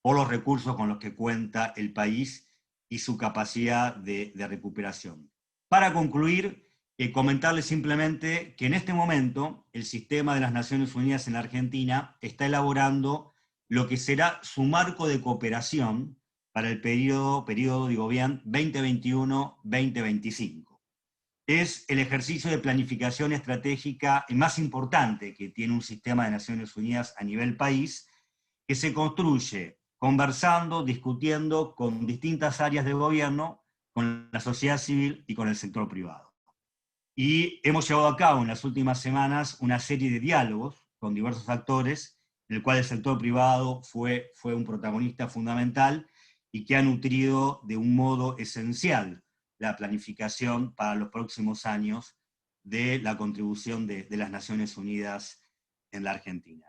por los recursos con los que cuenta el país y su capacidad de recuperación. Para concluir, comentarles simplemente que en este momento el sistema de las Naciones Unidas en la Argentina está elaborando lo que será su marco de cooperación para el periodo 2021-2025. Es el ejercicio de planificación estratégica más importante que tiene un sistema de Naciones Unidas a nivel país, que se construye conversando, discutiendo con distintas áreas de gobierno, con la sociedad civil y con el sector privado. Y hemos llevado a cabo en las últimas semanas una serie de diálogos con diversos actores, en el cual el sector privado fue un protagonista fundamental y que ha nutrido de un modo esencial la planificación para los próximos años de la contribución de las Naciones Unidas en la Argentina.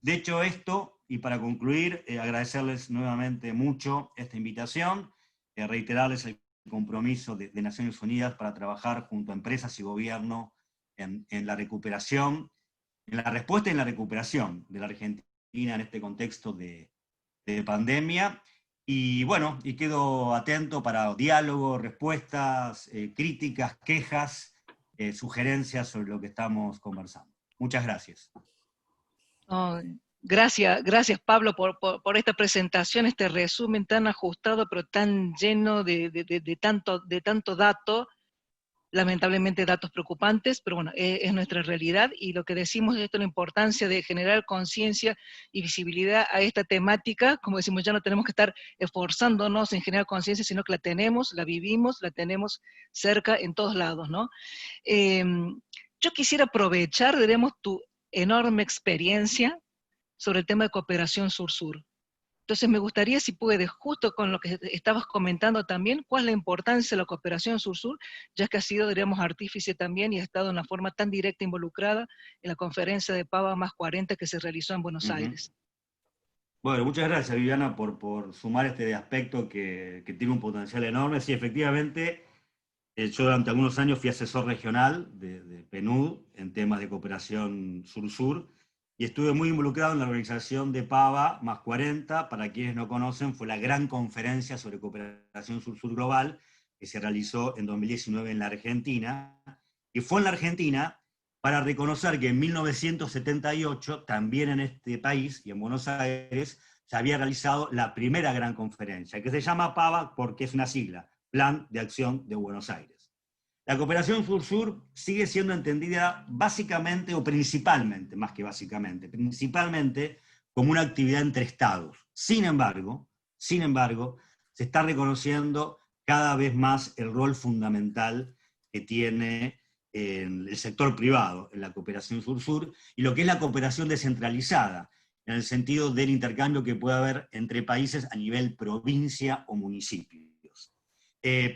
De hecho esto, y para concluir, agradecerles nuevamente mucho esta invitación, reiterarles el compromiso de Naciones Unidas para trabajar junto a empresas y gobierno en la recuperación, en la respuesta y en la recuperación de la Argentina en este contexto de pandemia. Y bueno, y quedo atento para diálogo, respuestas, críticas, quejas, sugerencias sobre lo que estamos conversando. Muchas gracias. Oh, gracias Pablo por esta presentación, este resumen tan ajustado, pero tan lleno de tanto dato, lamentablemente datos preocupantes, pero bueno, es nuestra realidad, y lo que decimos es esto, la importancia de generar conciencia y visibilidad a esta temática. Como decimos, ya no tenemos que estar esforzándonos en generar conciencia, sino que la tenemos, la vivimos, la tenemos cerca en todos lados, ¿no? Yo quisiera aprovechar, diremos, tu enorme experiencia sobre el tema de cooperación sur-sur. Entonces me gustaría, si puedes, justo con lo que estabas comentando también, cuál es la importancia de la cooperación sur-sur, ya que has sido, diríamos, artífice también y has estado de una forma tan directa involucrada en la conferencia de Pava +40 que se realizó en Buenos Aires. Bueno, muchas gracias, Viviana, por sumar este aspecto que tiene un potencial enorme. Sí, efectivamente, yo durante algunos años fui asesor regional de PNUD en temas de cooperación sur-sur, y estuve muy involucrado en la organización de Pava +40. Para quienes no conocen, fue la gran conferencia sobre cooperación sur-sur global que se realizó en 2019 en la Argentina, y fue en la Argentina para reconocer que en 1978, también en este país y en Buenos Aires, se había realizado la primera gran conferencia, que se llama PAVA porque es una sigla, Plan de Acción de Buenos Aires. La cooperación sur-sur sigue siendo entendida básicamente o principalmente, más que básicamente, principalmente como una actividad entre estados. Sin embargo, se está reconociendo cada vez más el rol fundamental que tiene el sector privado en la cooperación sur-sur, y lo que es la cooperación descentralizada, en el sentido del intercambio que puede haber entre países a nivel provincia o municipio.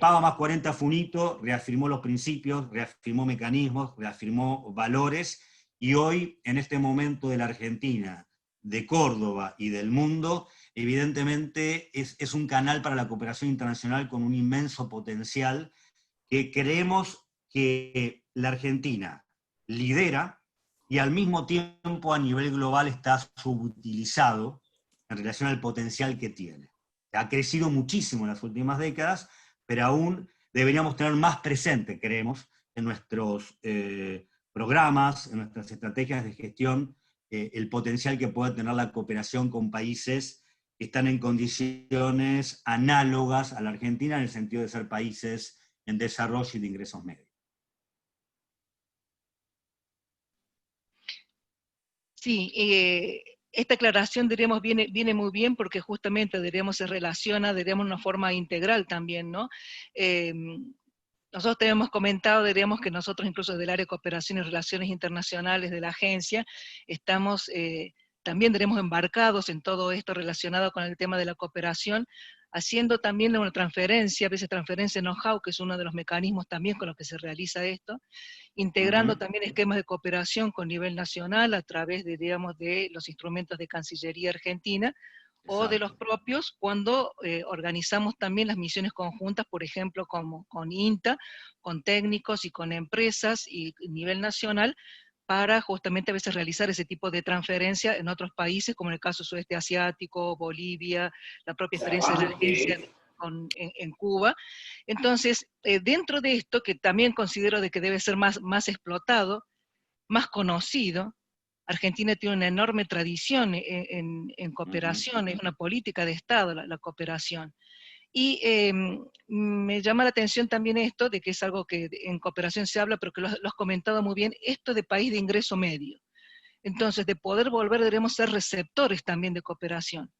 Pava +40 fue un hito, reafirmó los principios, reafirmó mecanismos, reafirmó valores, y hoy, en este momento de la Argentina, de Córdoba y del mundo, evidentemente es un canal para la cooperación internacional con un inmenso potencial que creemos que la Argentina lidera, y al mismo tiempo a nivel global está subutilizado en relación al potencial que tiene. Ha crecido muchísimo en las últimas décadas, pero aún deberíamos tener más presente, creemos, en nuestros programas, en nuestras estrategias de gestión, el potencial que puede tener la cooperación con países que están en condiciones análogas a la Argentina, en el sentido de ser países en desarrollo y de ingresos medios. Sí, esta aclaración, diríamos, viene muy bien porque justamente, diríamos, se relaciona, diríamos, de una forma integral también, ¿no? Nosotros te hemos comentado, diríamos, que nosotros incluso del área de cooperación y relaciones internacionales de la agencia, estamos también, diríamos, embarcados en todo esto relacionado con el tema de la cooperación, haciendo también una transferencia, a veces transferencia de know-how, que es uno de los mecanismos también con los que se realiza esto, integrando también esquemas de cooperación con nivel nacional a través de, digamos, de los instrumentos de Cancillería Argentina, o de los propios cuando organizamos también las misiones conjuntas, por ejemplo, como con INTA, con técnicos y con empresas y a nivel nacional, para justamente a veces realizar ese tipo de transferencia en otros países, como en el caso sudeste asiático, Bolivia, la propia experiencia de la agencia en Cuba. Entonces, dentro de esto, que también considero de que debe ser más explotado, más conocido, Argentina tiene una enorme tradición en cooperación, es una política de Estado la cooperación. Y me llama la atención también esto, de que es algo que en cooperación se habla, pero que lo has comentado muy bien, esto de país de ingreso medio. Entonces, de poder volver, debemos ser receptores también de cooperación.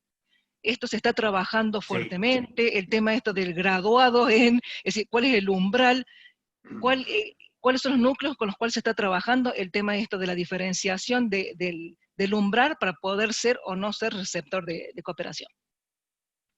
Esto se está trabajando fuertemente, el tema esto del graduado es decir, ¿cuál es el umbral? ¿Cuáles son los núcleos con los cuales se está trabajando el tema esto de la diferenciación del umbral para poder ser o no ser receptor de cooperación?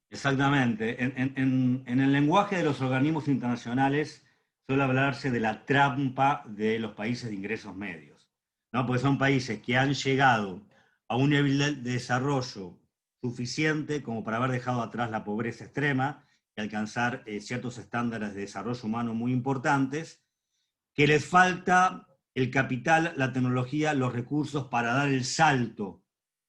Exactamente. En el lenguaje de los organismos internacionales suele hablarse de la trampa de los países de ingresos medios, ¿no? Porque son países que han llegado a un nivel de desarrollo suficiente como para haber dejado atrás la pobreza extrema y alcanzar ciertos estándares de desarrollo humano muy importantes, que les falta el capital, la tecnología, los recursos para dar el salto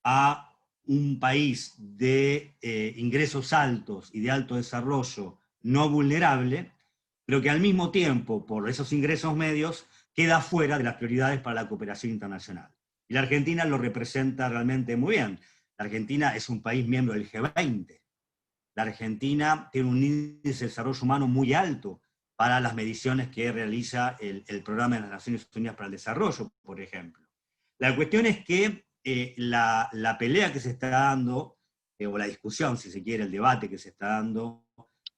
a un país de ingresos altos y de alto desarrollo no vulnerable, pero que al mismo tiempo, por esos ingresos medios, queda fuera de las prioridades para la cooperación internacional. Y la Argentina lo representa realmente muy bien. La Argentina es un país miembro del G20. La Argentina tiene un índice de desarrollo humano muy alto, para las mediciones que realiza el Programa de las Naciones Unidas para el Desarrollo, por ejemplo. La cuestión es que la pelea que se está dando, o la discusión, si se quiere, el debate que se está dando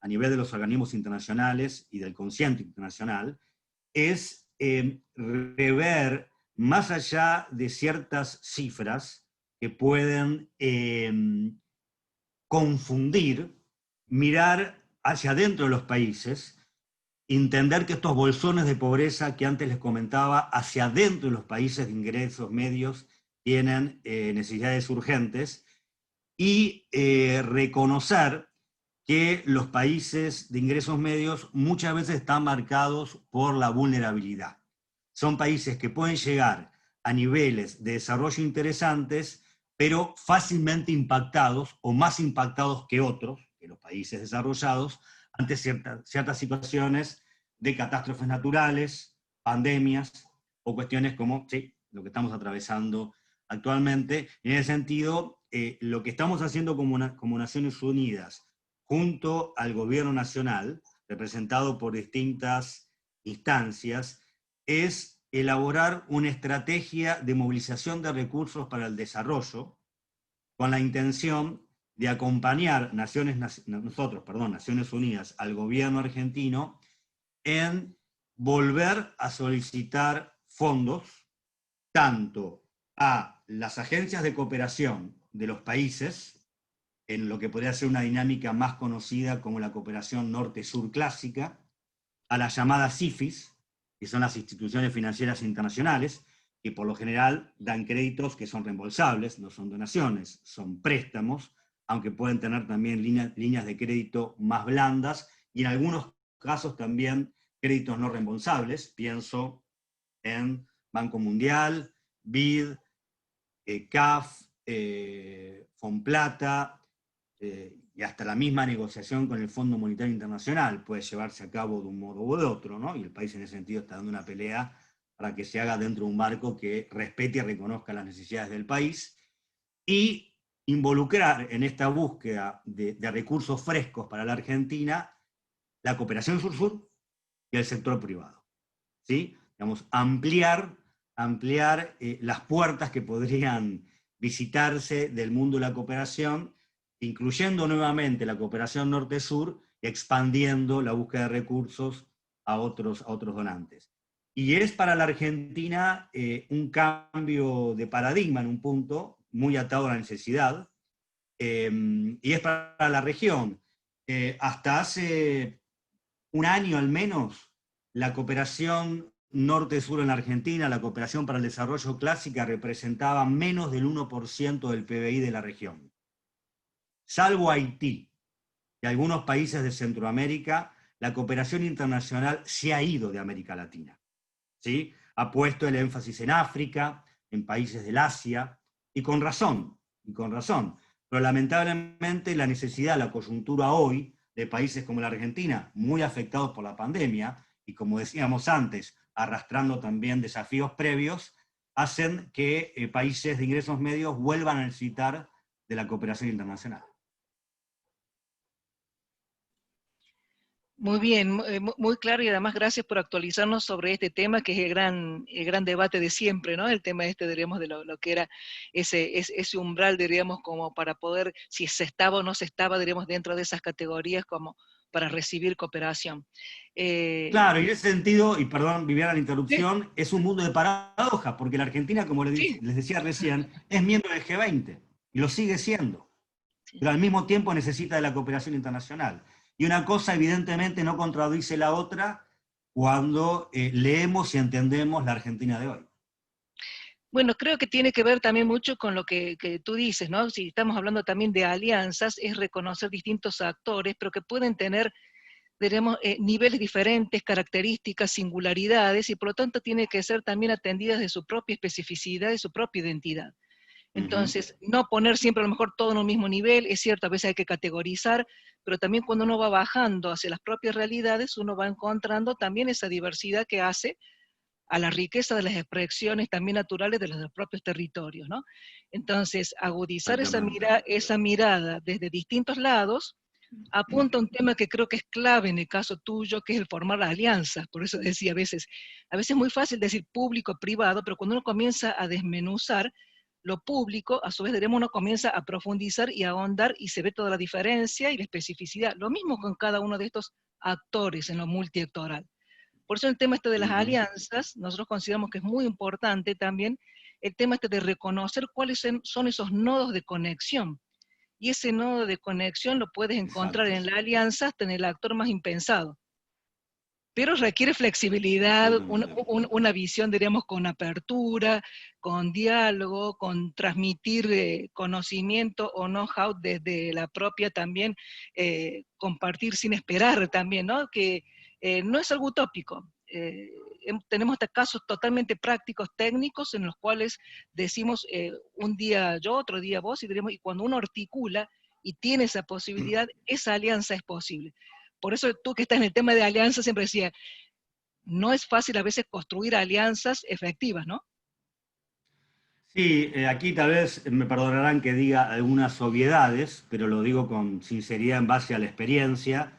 a nivel de los organismos internacionales y del consciente internacional, es rever más allá de ciertas cifras que pueden confundir, mirar hacia adentro de los países, entender que estos bolsones de pobreza que antes les comentaba, hacia adentro de los países de ingresos medios tienen necesidades urgentes, y reconocer que los países de ingresos medios muchas veces están marcados por la vulnerabilidad. Son países que pueden llegar a niveles de desarrollo interesantes, pero fácilmente impactados, o más impactados que otros, que los países desarrollados, ante ciertas situaciones de catástrofes naturales, pandemias, o cuestiones como lo que estamos atravesando actualmente. En ese sentido, lo que estamos haciendo como Naciones Unidas, junto al gobierno nacional, representado por distintas instancias, es elaborar una estrategia de movilización de recursos para el desarrollo, con la intención de acompañar Naciones Unidas al gobierno argentino en volver a solicitar fondos tanto a las agencias de cooperación de los países, en lo que podría ser una dinámica más conocida como la cooperación norte-sur clásica, a las llamadas IFIs, que son las instituciones financieras internacionales, que por lo general dan créditos que son reembolsables, no son donaciones, son préstamos, aunque pueden tener también líneas de crédito más blandas, y en algunos casos también créditos no reembolsables. Pienso en Banco Mundial, BID, CAF, Fonplata, y hasta la misma negociación con el Fondo Monetario Internacional puede llevarse a cabo de un modo u de otro, ¿no? Y el país en ese sentido está dando una pelea para que se haga dentro de un marco que respete y reconozca las necesidades del país, y involucrar en esta búsqueda de recursos frescos para la Argentina la cooperación sur-sur y el sector privado, ¿sí? Digamos, ampliar las puertas que podrían visitarse del mundo de la cooperación, incluyendo nuevamente la cooperación norte-sur y expandiendo la búsqueda de recursos a otros donantes. Y es para la Argentina un cambio de paradigma en un punto, muy atado a la necesidad, y es para la región. Hasta hace un año al menos, la cooperación norte-sur en la Argentina, la cooperación para el desarrollo clásica, representaba menos del 1% del PBI de la región. Salvo Haití y algunos países de Centroamérica, la cooperación internacional se ha ido de América Latina, ¿sí? Ha puesto el énfasis en África, en países del Asia, y con razón, pero lamentablemente la necesidad, la coyuntura hoy de países como la Argentina, muy afectados por la pandemia, y como decíamos antes, arrastrando también desafíos previos, hacen que países de ingresos medios vuelvan a necesitar de la cooperación internacional. Muy bien, muy claro, y además gracias por actualizarnos sobre este tema, que es el gran debate de siempre, ¿no? El tema diríamos, de lo que era ese umbral, diríamos, como para poder, si se estaba o no se estaba, diríamos, dentro de esas categorías como para recibir cooperación. Claro, y en ese sentido, y perdón, Viviana, la interrupción, sí, es un mundo de paradojas, porque la Argentina, como les decía recién, es miembro del G20, y lo sigue siendo, pero al mismo tiempo necesita de la cooperación internacional. Y una cosa evidentemente no contradice la otra cuando leemos y entendemos la Argentina de hoy. Bueno, creo que tiene que ver también mucho con lo que tú dices, ¿no? Si estamos hablando también de alianzas, es reconocer distintos actores, pero que pueden tener, diremos, niveles diferentes, características, singularidades, y por lo tanto tiene que ser también atendidas de su propia especificidad, de su propia identidad. Entonces, no poner siempre a lo mejor todo en un mismo nivel, es cierto, a veces hay que categorizar, pero también cuando uno va bajando hacia las propias realidades, uno va encontrando también esa diversidad que hace a la riqueza de las expresiones también naturales de los propios territorios, ¿no? Entonces, agudizar esa mirada desde distintos lados, apunta un tema que creo que es clave en el caso tuyo, que es el formar alianzas. Por eso decía, a veces es muy fácil decir público-privado, pero cuando uno comienza a desmenuzar lo público, a su vez, diremos, uno comienza a profundizar y a ahondar y se ve toda la diferencia y la especificidad. Lo mismo con cada uno de estos actores en lo multiactoral. Por eso el tema este de las alianzas, nosotros consideramos que es muy importante también el tema este de reconocer cuáles son esos nodos de conexión. Y ese nodo de conexión lo puedes encontrar en la alianza hasta en el actor más impensado. Pero requiere flexibilidad, una visión, diríamos, con apertura, con diálogo, con transmitir conocimiento o know-how desde la propia también, compartir sin esperar también, ¿no? Que no es algo utópico. Tenemos hasta casos totalmente prácticos, técnicos, en los cuales decimos un día yo, otro día vos, y cuando uno articula y tiene esa posibilidad, esa alianza es posible. Por eso tú que estás en el tema de alianzas siempre decía, no es fácil a veces construir alianzas efectivas, ¿no? Sí, aquí tal vez me perdonarán que diga algunas obviedades, pero lo digo con sinceridad en base a la experiencia.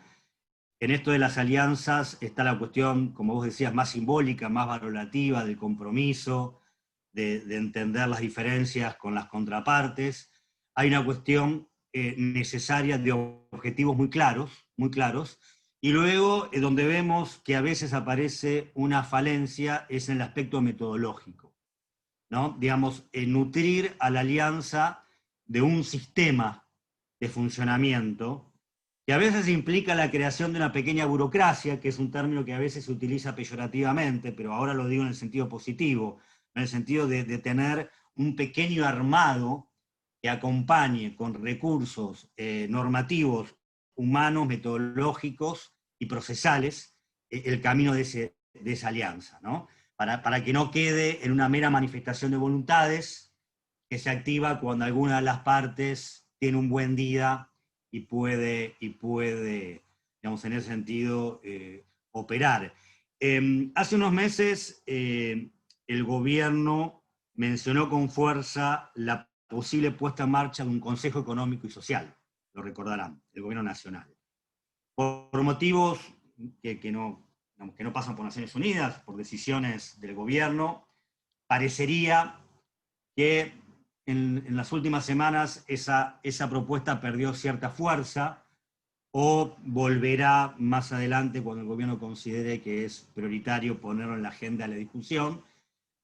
En esto de las alianzas está la cuestión, como vos decías, más simbólica, más valorativa, del compromiso, de entender las diferencias con las contrapartes. Hay una cuestión necesaria de objetivos muy claros, y luego donde vemos que a veces aparece una falencia es en el aspecto metodológico, ¿no? Digamos, nutrir a la alianza de un sistema de funcionamiento que a veces implica la creación de una pequeña burocracia, que es un término que a veces se utiliza peyorativamente, pero ahora lo digo en el sentido positivo, en el sentido de tener un pequeño armado que acompañe con recursos normativos, humanos, metodológicos y procesales el camino de esa alianza, ¿no? Para que no quede en una mera manifestación de voluntades que se activa cuando alguna de las partes tiene un buen día y puede digamos, en ese sentido, operar. Hace unos meses el gobierno mencionó con fuerza la posible puesta en marcha de un Consejo Económico y Social, lo recordarán, el gobierno nacional. Por motivos que no pasan por Naciones Unidas, por decisiones del gobierno, parecería que en las últimas semanas esa propuesta perdió cierta fuerza o volverá más adelante cuando el gobierno considere que es prioritario ponerlo en la agenda de la discusión.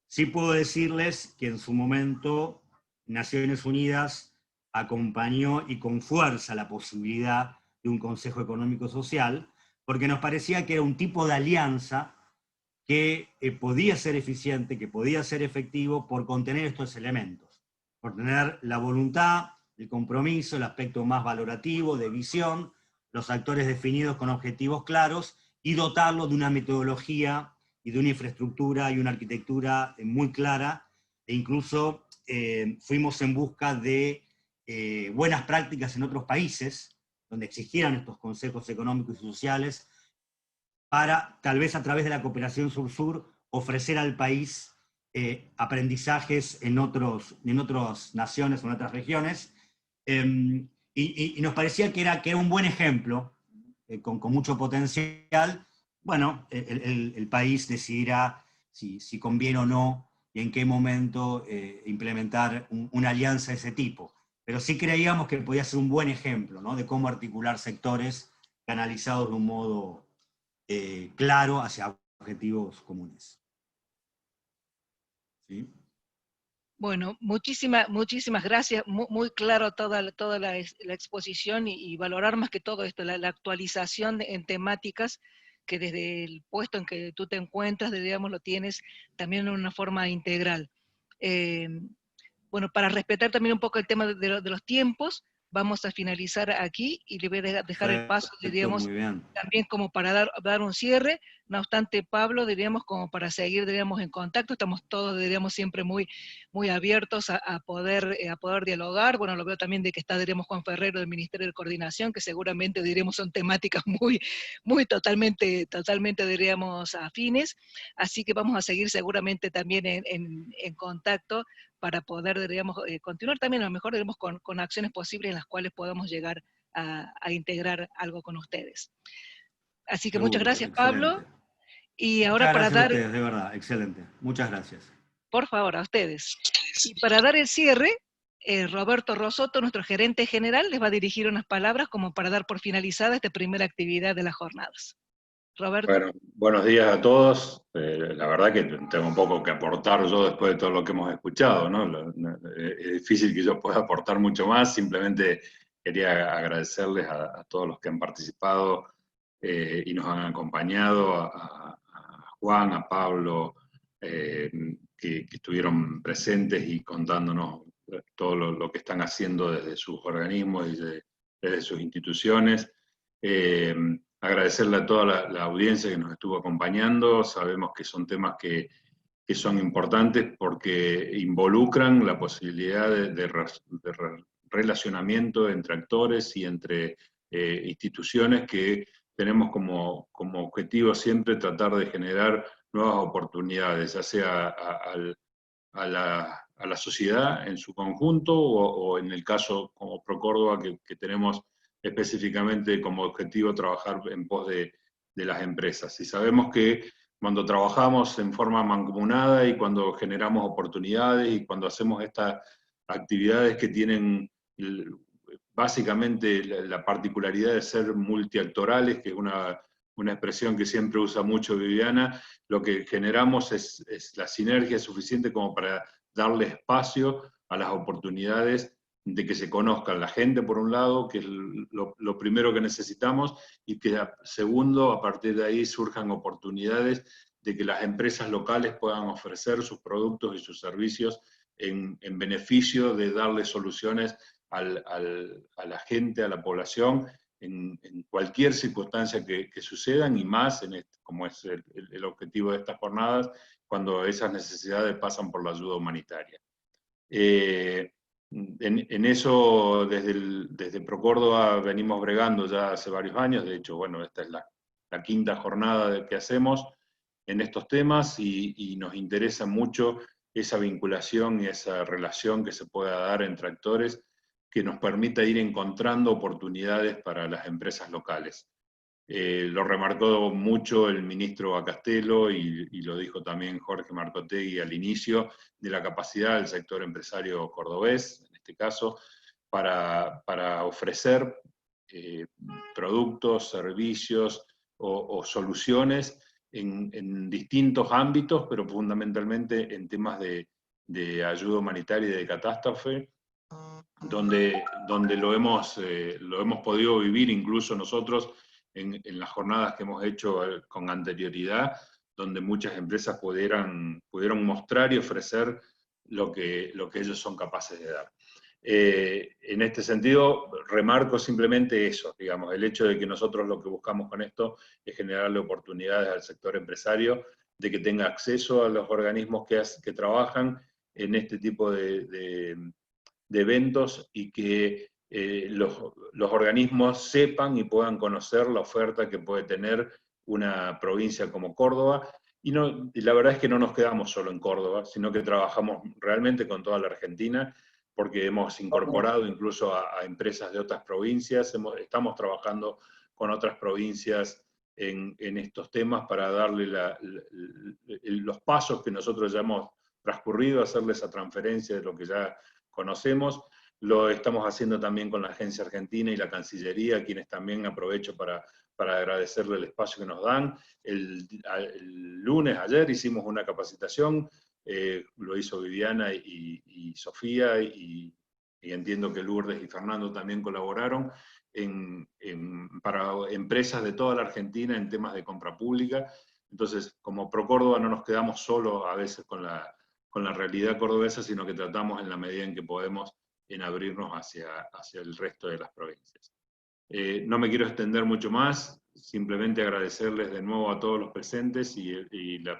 Sí puedo decirles que en su momento Naciones Unidas acompañó y con fuerza la posibilidad de un Consejo Económico Social, porque nos parecía que era un tipo de alianza que podía ser eficiente, que podía ser efectivo por contener estos elementos, por tener la voluntad, el compromiso, el aspecto más valorativo, de visión, los actores definidos con objetivos claros y dotarlo de una metodología y de una infraestructura y una arquitectura muy clara, e incluso fuimos en busca de buenas prácticas en otros países donde existieran estos consejos económicos y sociales, para, tal vez a través de la cooperación sur-sur, ofrecer al país aprendizajes en otras naciones o en otras regiones, y nos parecía que era un buen ejemplo, con mucho potencial. Bueno, el país decidirá si conviene o no, y en qué momento implementar una alianza de ese tipo. Pero sí creíamos que podía ser un buen ejemplo, ¿no?, de cómo articular sectores canalizados de un modo claro hacia objetivos comunes. ¿Sí? Bueno, muchísimas gracias, muy claro toda la exposición y valorar más que todo esto, la actualización en temáticas que desde el puesto en que tú te encuentras, digamos, lo tienes también en una forma integral. Bueno, para respetar también un poco el tema de los tiempos, vamos a finalizar aquí y le voy a dejar el paso, diríamos, también como para dar un cierre. No obstante, Pablo, diríamos, como para seguir, diríamos, en contacto, estamos todos, diríamos, siempre muy abiertos a poder dialogar. Bueno, lo veo también de que está, diríamos, Juan Ferrero del Ministerio de Coordinación, que seguramente, diríamos, son temáticas muy totalmente, diríamos, afines. Así que vamos a seguir seguramente también en contacto para poder, diríamos, continuar también a lo mejor, diríamos, con acciones posibles en las cuales podamos llegar a integrar algo con ustedes. Así que Seguro, muchas gracias, excelente. Pablo. Y ahora Muchas para gracias a dar... ustedes, de verdad, excelente. Muchas gracias. Por favor, a ustedes. Y para dar el cierre, Roberto Rosotto, nuestro gerente general, les va a dirigir unas palabras como para dar por finalizada esta primera actividad de las jornadas. Roberto. Bueno, buenos días a todos. La verdad que tengo un poco que aportar yo después de todo lo que hemos escuchado, ¿no? Es difícil que yo pueda aportar mucho más, simplemente quería agradecerles a todos los que han participado y nos han acompañado, a Juan, a Pablo, que estuvieron presentes y contándonos todo lo que están haciendo desde sus organismos y desde sus instituciones. Agradecerle a toda la audiencia que nos estuvo acompañando. Sabemos que son temas que son importantes porque involucran la posibilidad de relacionamiento entre actores y entre instituciones que tenemos como objetivo siempre tratar de generar nuevas oportunidades, ya sea a la sociedad en su conjunto o en el caso como ProCórdoba que tenemos específicamente como objetivo trabajar en pos de las empresas. Y sabemos que cuando trabajamos en forma mancomunada y cuando generamos oportunidades y cuando hacemos estas actividades que tienen básicamente la particularidad de ser multiactorales, que es una expresión que siempre usa mucho Viviana, lo que generamos es la sinergia suficiente como para darle espacio a las oportunidades de que se conozcan la gente, por un lado, que es lo primero que necesitamos, y que segundo, a partir de ahí surjan oportunidades de que las empresas locales puedan ofrecer sus productos y sus servicios en beneficio de darle soluciones a la gente, a la población, en cualquier circunstancia que sucedan, y más, como es el objetivo de estas jornadas, cuando esas necesidades pasan por la ayuda humanitaria. En eso, desde ProCórdoba venimos bregando ya hace varios años. De hecho, bueno, esta es la quinta jornada que hacemos en estos temas, y nos interesa mucho esa vinculación y esa relación que se pueda dar entre actores que nos permita ir encontrando oportunidades para las empresas locales. Lo remarcó mucho el ministro Bacastelo y lo dijo también Jorge Marcotegui al inicio, de la capacidad del sector empresario cordobés, en este caso, para ofrecer productos, servicios o soluciones en distintos ámbitos, pero fundamentalmente en temas de ayuda humanitaria y de catástrofe, donde lo hemos podido vivir incluso nosotros en las jornadas que hemos hecho con anterioridad, donde muchas empresas pudieron mostrar y ofrecer lo que ellos son capaces de dar. En este sentido, remarco simplemente eso, digamos, el hecho de que nosotros lo que buscamos con esto es generarle oportunidades al sector empresario, de que tenga acceso a los organismos que trabajan en este tipo de eventos, y que los organismos sepan y puedan conocer la oferta que puede tener una provincia como Córdoba. Y la verdad es que no nos quedamos solo en Córdoba, sino que trabajamos realmente con toda la Argentina, porque hemos incorporado incluso a empresas de otras provincias, estamos trabajando con otras provincias en estos temas para darle los pasos que nosotros ya hemos transcurrido, hacerle esa transferencia de lo que ya conocemos. Lo estamos haciendo también con la Agencia Argentina y la Cancillería, a quienes también aprovecho para agradecerle el espacio que nos dan. El lunes, ayer, hicimos una capacitación, lo hizo Viviana y Sofía, y entiendo que Lourdes y Fernando también colaboraron, para empresas de toda la Argentina en temas de compra pública. Entonces, como ProCórdoba no nos quedamos solo a veces con la realidad cordobesa, sino que tratamos en la medida en que podemos en abrirnos hacia el resto de las provincias. No me quiero extender mucho más, simplemente agradecerles de nuevo a todos los presentes y la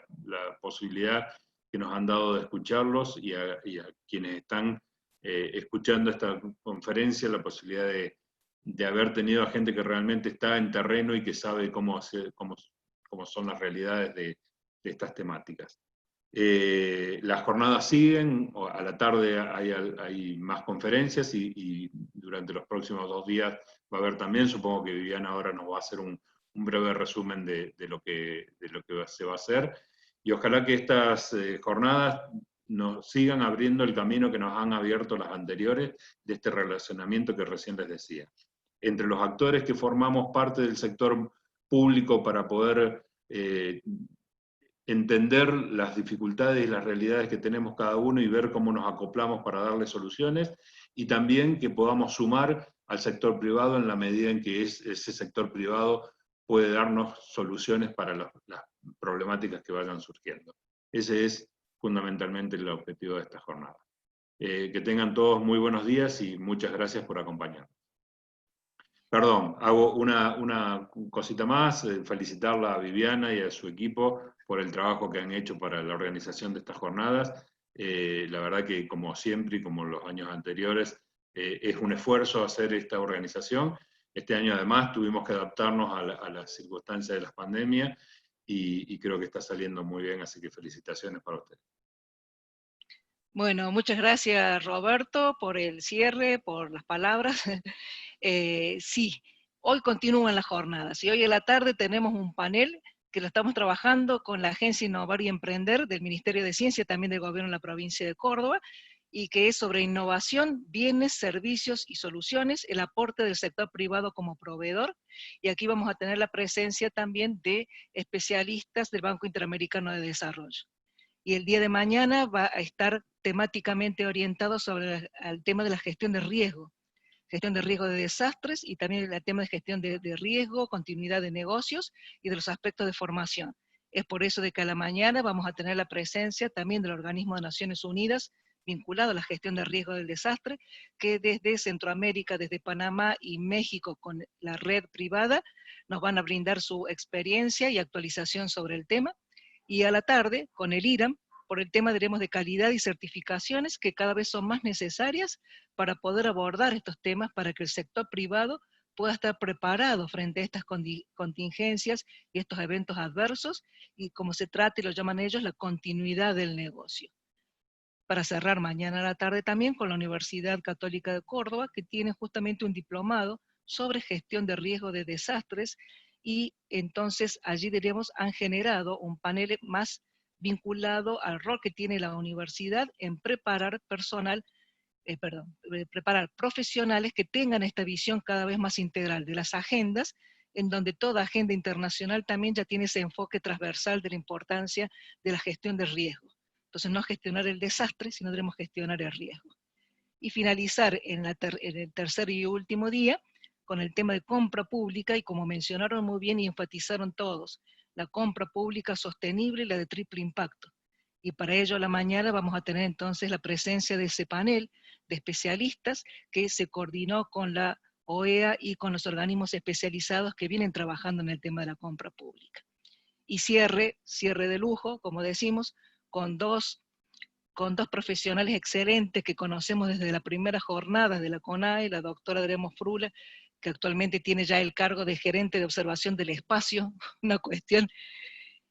posibilidad que nos han dado de escucharlos, y a quienes están escuchando esta conferencia, la posibilidad de haber tenido a gente que realmente está en terreno y que sabe cómo son las realidades de estas temáticas. Las jornadas siguen, a la tarde hay más conferencias, y durante durante los próximos 2 días va a haber también. Supongo que Viviana ahora nos va a hacer un breve resumen de lo que se va a hacer. Y ojalá que estas jornadas nos sigan abriendo el camino que nos han abierto las anteriores, de este relacionamiento que recién les decía. Entre los actores que formamos parte del sector público para poder entender las dificultades y las realidades que tenemos cada uno y ver cómo nos acoplamos para darle soluciones, y también que podamos sumar al sector privado en la medida en que ese sector privado puede darnos soluciones para las problemáticas que vayan surgiendo. Ese es fundamentalmente el objetivo de esta jornada. Que tengan todos muy buenos días y muchas gracias por acompañarnos. Perdón, hago una cosita más, felicitarla a Viviana y a su equipo por el trabajo que han hecho para la organización de estas jornadas. La verdad que, como siempre y como los años anteriores, es un esfuerzo hacer esta organización. Este año además tuvimos que adaptarnos a las circunstancias de la pandemia y creo que está saliendo muy bien, así que felicitaciones para ustedes. Bueno, muchas gracias Roberto por el cierre, por las palabras. Sí, hoy continúan las jornadas y hoy en la tarde tenemos un panel que lo estamos trabajando con la Agencia Innovar y Emprender del Ministerio de Ciencia, también del Gobierno de la provincia de Córdoba, y que es sobre innovación, bienes, servicios y soluciones, el aporte del sector privado como proveedor, y aquí vamos a tener la presencia también de especialistas del Banco Interamericano de Desarrollo. Y el día de mañana va a estar temáticamente orientado sobre el tema de la gestión de riesgo de desastres, y también el tema de gestión de riesgo, continuidad de negocios y de los aspectos de formación. Es por eso de que a la mañana vamos a tener la presencia también del Organismo de Naciones Unidas vinculado a la gestión de riesgo del desastre, que desde Centroamérica, desde Panamá y México con la red privada, nos van a brindar su experiencia y actualización sobre el tema. Y a la tarde, con el IRAM, por el tema, diremos, de calidad y certificaciones que cada vez son más necesarias para poder abordar estos temas, para que el sector privado pueda estar preparado frente a estas contingencias y estos eventos adversos, y como se trata, y lo llaman ellos, la continuidad del negocio. Para cerrar mañana a la tarde también con la Universidad Católica de Córdoba, que tiene justamente un diplomado sobre gestión de riesgo de desastres, y entonces allí, diríamos, han generado un panel más vinculado al rol que tiene la universidad en preparar preparar profesionales que tengan esta visión cada vez más integral de las agendas, en donde toda agenda internacional también ya tiene ese enfoque transversal de la importancia de la gestión de riesgo. Entonces no gestionar el desastre, sino debemos gestionar el riesgo. Y finalizar en el tercer y último día con el tema de compra pública, y como mencionaron muy bien y enfatizaron todos, la compra pública sostenible y la de triple impacto. Y para ello a la mañana vamos a tener entonces la presencia de ese panel de especialistas que se coordinó con la OEA y con los organismos especializados que vienen trabajando en el tema de la compra pública. Y cierre de lujo, como decimos, con dos profesionales excelentes que conocemos desde la primera jornada de la CONAE, la doctora Adriana Frula, que actualmente tiene ya el cargo de gerente de observación del espacio, una cuestión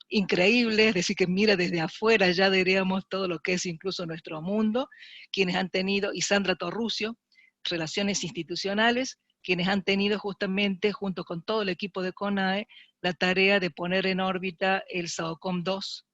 increíble, es decir, que mira desde afuera ya, diríamos, todo lo que es incluso nuestro mundo, quienes han tenido, y Sandra Torrucio, Relaciones Institucionales, quienes han tenido justamente, junto con todo el equipo de CONAE, la tarea de poner en órbita el SAOCOM 2.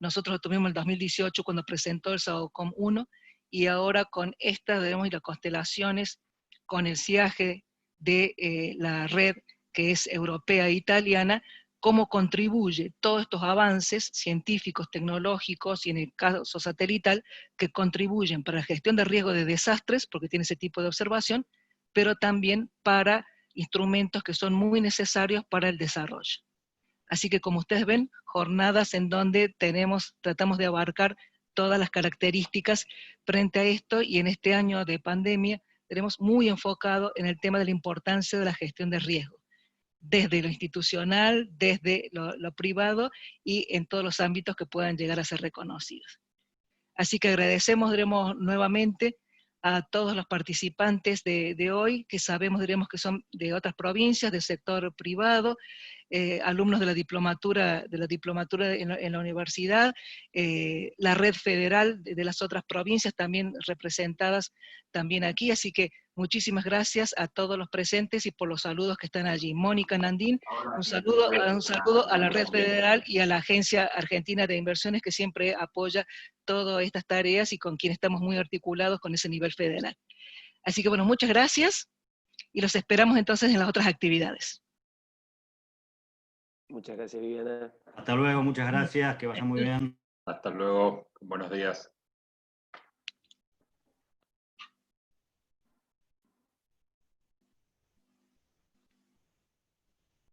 Nosotros lo tuvimos en el 2018 cuando presentó el SAOCOM 1, y ahora con esta, digamos, y las constelaciones, con el CIAGE de la red que es europea e italiana, cómo contribuye todos estos avances científicos, tecnológicos y en el caso satelital, que contribuyen para la gestión de riesgo de desastres, porque tiene ese tipo de observación, pero también para instrumentos que son muy necesarios para el desarrollo. Así que, como ustedes ven, jornadas en donde tratamos de abarcar todas las características frente a esto, y en este año de pandemia tenemos muy enfocado en el tema de la importancia de la gestión de riesgo, desde lo institucional, desde lo privado y en todos los ámbitos que puedan llegar a ser reconocidos. Así que agradecemos, diremos, nuevamente a todos los participantes de hoy, que sabemos, diremos, que son de otras provincias, del sector privado, alumnos de la diplomatura en la universidad, la red federal de las otras provincias también representadas también aquí, así que muchísimas gracias a todos los presentes y por los saludos que están allí. Mónica Nandín, un saludo a la red federal y a la Agencia Argentina de Inversiones que siempre apoya todas estas tareas y con quien estamos muy articulados con ese nivel federal. Así que bueno, muchas gracias y los esperamos entonces en las otras actividades. Muchas gracias, Viviana. Hasta luego, muchas gracias, que vaya muy bien. Hasta luego, buenos días.